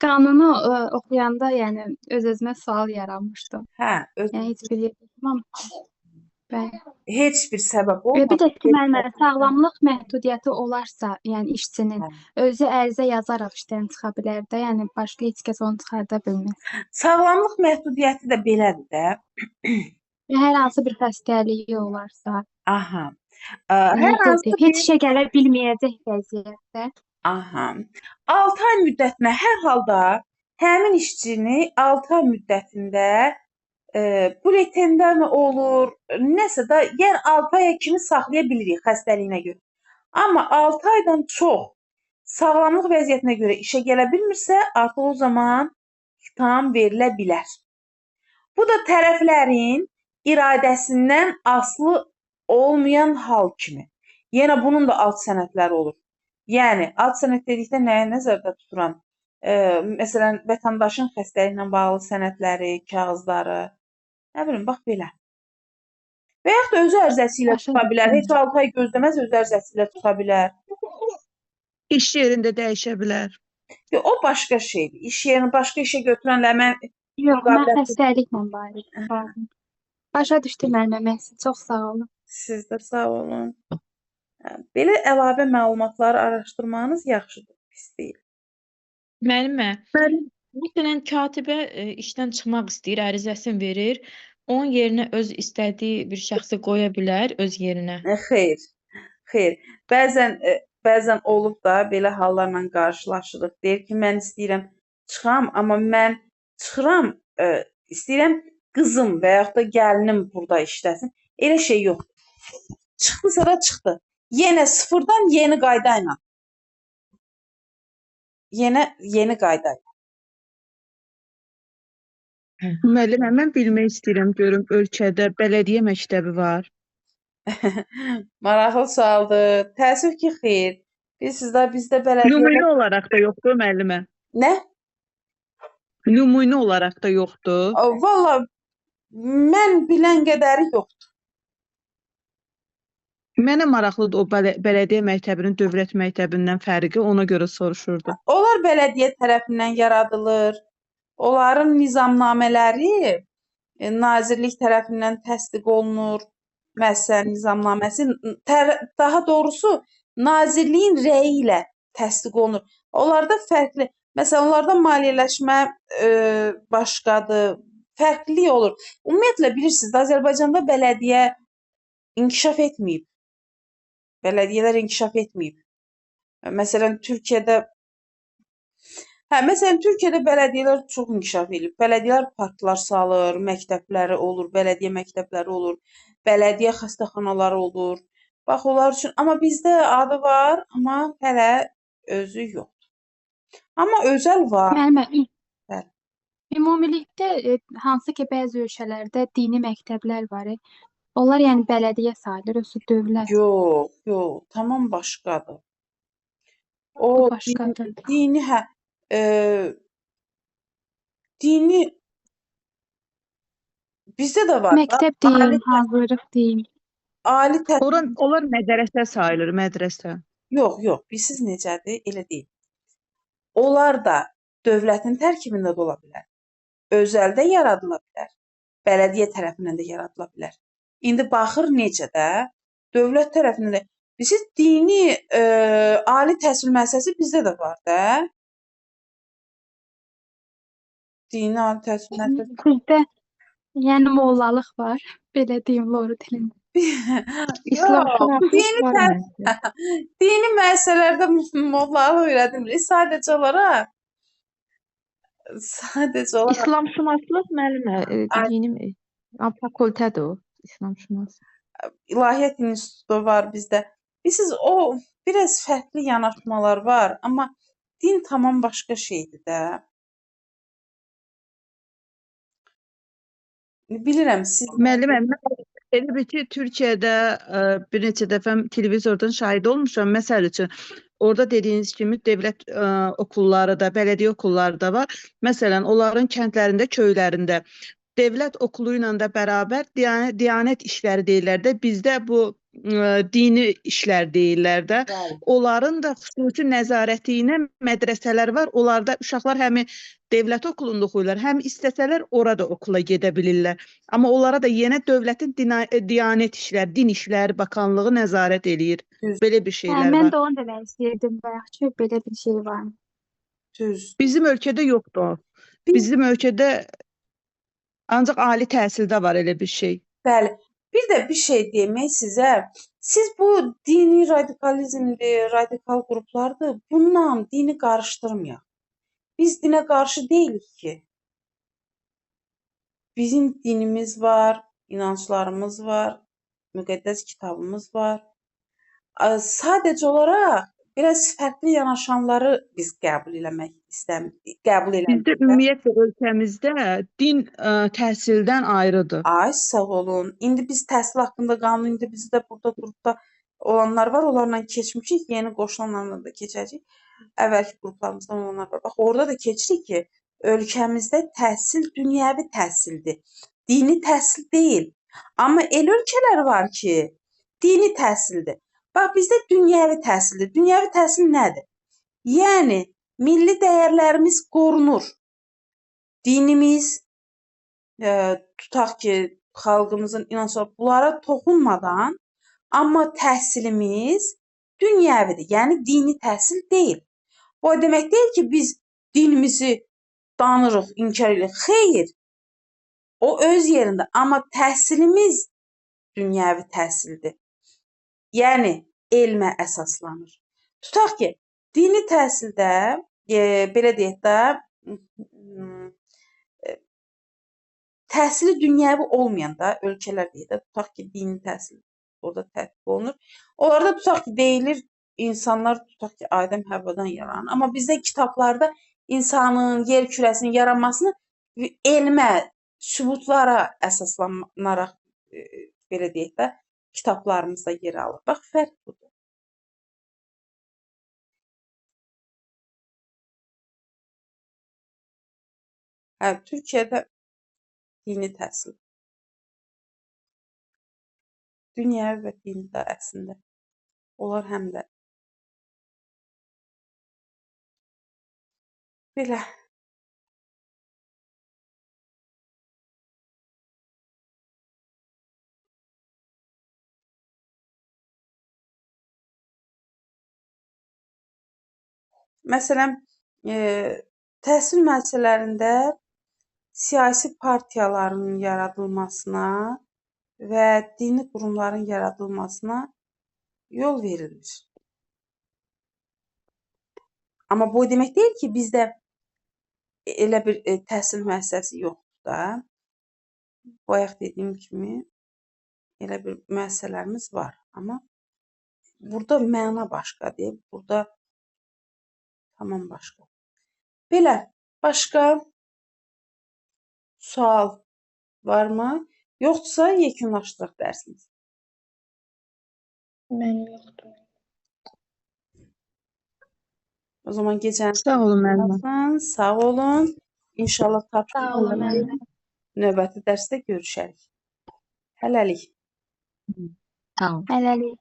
qanunu oxuyanda, yəni öz-özümə sual yaranmışdı. Yəni heç bir yerdə bəli. Heç bir səbəb Və olmaz. bir də ki, müəllimə, sağlamlıq məhdudiyyəti olarsa, yəni işçinin özü ərizə yazaraq işdən çıxa bilər də, yəni başqa heç kəs onu çıxarda bilməz. Sağlamlıq məhdudiyyəti də belədir də. Hər hansı bir xəstəliyi olarsa, heç işə gələ bilməyəcək vəziyyətdə. 6 ay müddətinə hər halda həmin işçini 6 ay müddətində buletində mi olur, nəsə də, yəni 6 aya kimi saxlaya bilirik xəstəliyinə görə. Amma 6 aydan çox sağlamlıq vəziyyətinə görə işə gələ bilmirsə, artıq o zaman xitam verilə bilər. Bu da tərəflərin iradəsindən asılı olmayan hal kimi. Yenə bunun da alt sənədləri olur. Yəni, alt sənəd dedikdə nəyə nəzərdə tuturam? Məsələn, vətəndaşın xəstəliklə bağlı sənədləri, kağızları, nə bilim, bax belə. Və yaxud da özü ərizəsi ilə tuta bilər. Heç 6 ay gözləməz, özü ərizəsi ilə tuta bilər. İş yerində dəyişə bilər. O başqa şeydir. İş yerini başqa işə götürənlə mən... Yox, mən xəstəliklə bağlı. Başa düşdüm müəllimə, mən sizə çox sağ olun. Siz də sağ olun. Belə əlavə məlumatları araşdırmanız yaxşıdır, pis deyil. Müəllimə, məsələn, katibə işdən çıxmaq istəyir, ərizəsini verir, onun yerinə öz istədiyi bir şəxsi qoya bilər öz yerinə. Xeyr. Bəzən olub da belə hallarla qarşılaşırıq. Deyir ki, mən istəyirəm çıxam, amma mən çıxıram, istəyirəm qızım və yaxud da gəlinim burada işləsin. Elə şey yoxdur. Çıxdısa da çıxdı. Yenə sıfırdan yeni qayda ilə. Yeni qayda ilə. Müəllimə, mən bilmək istəyirəm, görüm ölkədə bələdiyyə məktəbi var. Maraqlı sualdır. Təəssüf ki, xeyr. Bizdə bələdiyyə... Nümunə olaraq da yoxdur, müəllimə. Nə? Nümunə olaraq da yoxdur. Valla, mən bilən qədəri yoxdur. Mənə maraqlıdır o bələdiyyə məktəbinin dövlət məktəbindən fərqi, ona görə soruşurdum. Onlar bələdiyyə tərəfindən yaradılır. Onların nizamnamələri nazirlik tərəfindən təsdiq olunur. Müəssisə nizamnaməsi, daha doğrusu nazirliyin rəyi ilə təsdiq olunur. Onlarda fərqli, məsələn, onlarda maliyyələşmə başqadır, fərqli olur. Ümumiyyətlə bilirsiniz, Azərbaycanda bələdiyyə inkişaf etməyib. Bələdiyyələr inkişaf etməyib. Məsələn, Türkiyədə bələdiyyələr çox inkişaf edib. Bələdiyyələr parklar salır, məktəbləri olur, bələdiyyə məktəbləri olur, bələdiyyə xəstəxanaları olur. Bax, onlar üçün. Amma bizdə adı var, amma hələ özü yox. Amma özəl var. Müəllimə, Bəli. ümumilikdə hansı ki bəzi ölkələrdə dini məktəblər var. Onlar yəni bələdiyyə sayılır, yoxsa dövlət? Yox, tamam başqadır. O O başqadır. dini dini bizdə də var. Məktəb deyin, hazırlıq deyin. Ali təhsil. Onlar mədrəsə sayılır, mədrəsə. Yox, bilirsiz necədir? Elə deyil. Onlar da dövlətin tərkibində də ola bilər. Özəldə yaradıla bilər. Bələdiyyə tərəfindən də yaradıla bilər. İndi baxır necə də dövlət tərəfindən də. Bilirsiniz, dini ali təhsil müəssisəsi bizdə də var da. Dini ali təhsil müəssisəsi. Bizdə yəni mollalıq var, belə deyim, loru dilində. İslam Yox, şünaslıq var məncə. dini müəssisələrdə mollalıq öyrədilmir. Sadəcə olaraq İslam şünaslıq müəllimə, dini fakültədir o, İslam şünaslıq. İlahiyyat institutu var bizdə. Bilirsiniz, o biraz fərqli yanaşmalar var, amma din tamam başqa şeydir də. Bilirəm siz Müəllimə, mən elə bir ki, Türkiyədə bir neçə dəfə televizordan şahid olmuşam. Məsəl üçün, orada dediyiniz kimi dövlət okulları da, bələdiyyə okulları da var. Məsələn, onların kəndlərində, köylərində dövlət okulu ilə də bərabər Diyanət işləri deyirlər də, bizdə bu dini işlər deyirlər də. Bəli. Onların da xüsusi nəzarəti ilə mədrəsələr var. Onlarda uşaqlar həm dövlət okulunda oxuyurlar, həm istəsələr orada okula gedə bilirlər. Amma onlara da yenə dövlətin Diyanət işləri, din işləri bakanlığı nəzarət eləyir. Düz. Belə bir şeylər Mən var. də onu demək istəyirdim bayaq ki, belə bir şey var. düz. Bizim ölkədə yoxdur. Bizim ölkədə ancaq ali təhsildə var elə bir şey. Bəli. Bir də bir şey demək sizə. Siz bu dini radikalizmdir, radikal qruplardır. Bununla dini qarışdırmayaq. Biz dinə qarşı deyilik ki. Bizim dinimiz var, inanclarımız var, müqəddəs kitabımız var. Sadəcə olaraq biraz fərqli yanaşanları biz qəbul eləmək istəmirik, qəbul Bizdə eləmirik. ümumiyyətlə ölkəmizdə din təhsildən ayrıdır. Ay sağ olun. İndi biz təhsil haqqında qanun, indi bizdə burada qrupda olanlar var, onlarla keçmişik, yeni qoşulanlarla da keçəcəyik. Əvvəlki qruplarımızdan olanlar var. Bax, orada da keçirik ki, ölkəmizdə təhsil dünyəvi təhsildir. Dini təhsil deyil. Amma el ölkələr var ki, dini təhsildir. Bax, bizdə dünyəvi təhsildir. Dünyəvi təhsil nədir? Yəni, milli dəyərlərimiz qorunur. Dinimiz, tutaq ki, xalqımızın inancları bunlara toxunmadan, amma təhsilimiz dünyəvidir. Yəni, dini təhsil deyil. O demək deyil ki, biz dinimizi danırıq, inkar edirik. Xeyr, o öz yerində. Amma təhsilimiz dünyəvi təhsildir. Yəni, elmə əsaslanır. Tutaq ki, dini təhsildə, belə deyək də, təhsili dünyəvi olmayan da ölkələr deyək də, tutaq ki, dini təhsil orada tətbiq olunur. Onlarda tutaq ki, deyilir, insanlar tutaq ki, Adəm Həvvadan yaranır. Amma bizdə kitablarda insanın, yer kürəsinin yaranmasını elmə, sübutlara əsaslanaraq, belə deyək də, kitablarımızda yer alır. Bax, fərq budur. Türkiyədə dini təhsil. Dünyəvi və dini də əslində. Onlar həm də belə. Məsələn, təhsil müəssisələrində siyasi partiyaların yaradılmasına və dini qurumların yaradılmasına yol verilir. Amma bu o demək deyil ki, bizdə elə bir təhsil müəssisəsi yoxdur da. Bayaq dediyim kimi elə bir müəssisələrimiz var. Amma burada məna başqadır. Burada tamam başqa. Belə, başqa sual varmı? Yoxdursa yekunlaşdıraq dərsimizi. Mənim yoxdur. O zaman gecəniz Sağ olun müəllimə. olsun. Sağ olun. İnşallah Sağ olun tapşırıq müəllimə. növbəti dərsdə görüşərik. Hələlik. Sağ ol. Hələlik.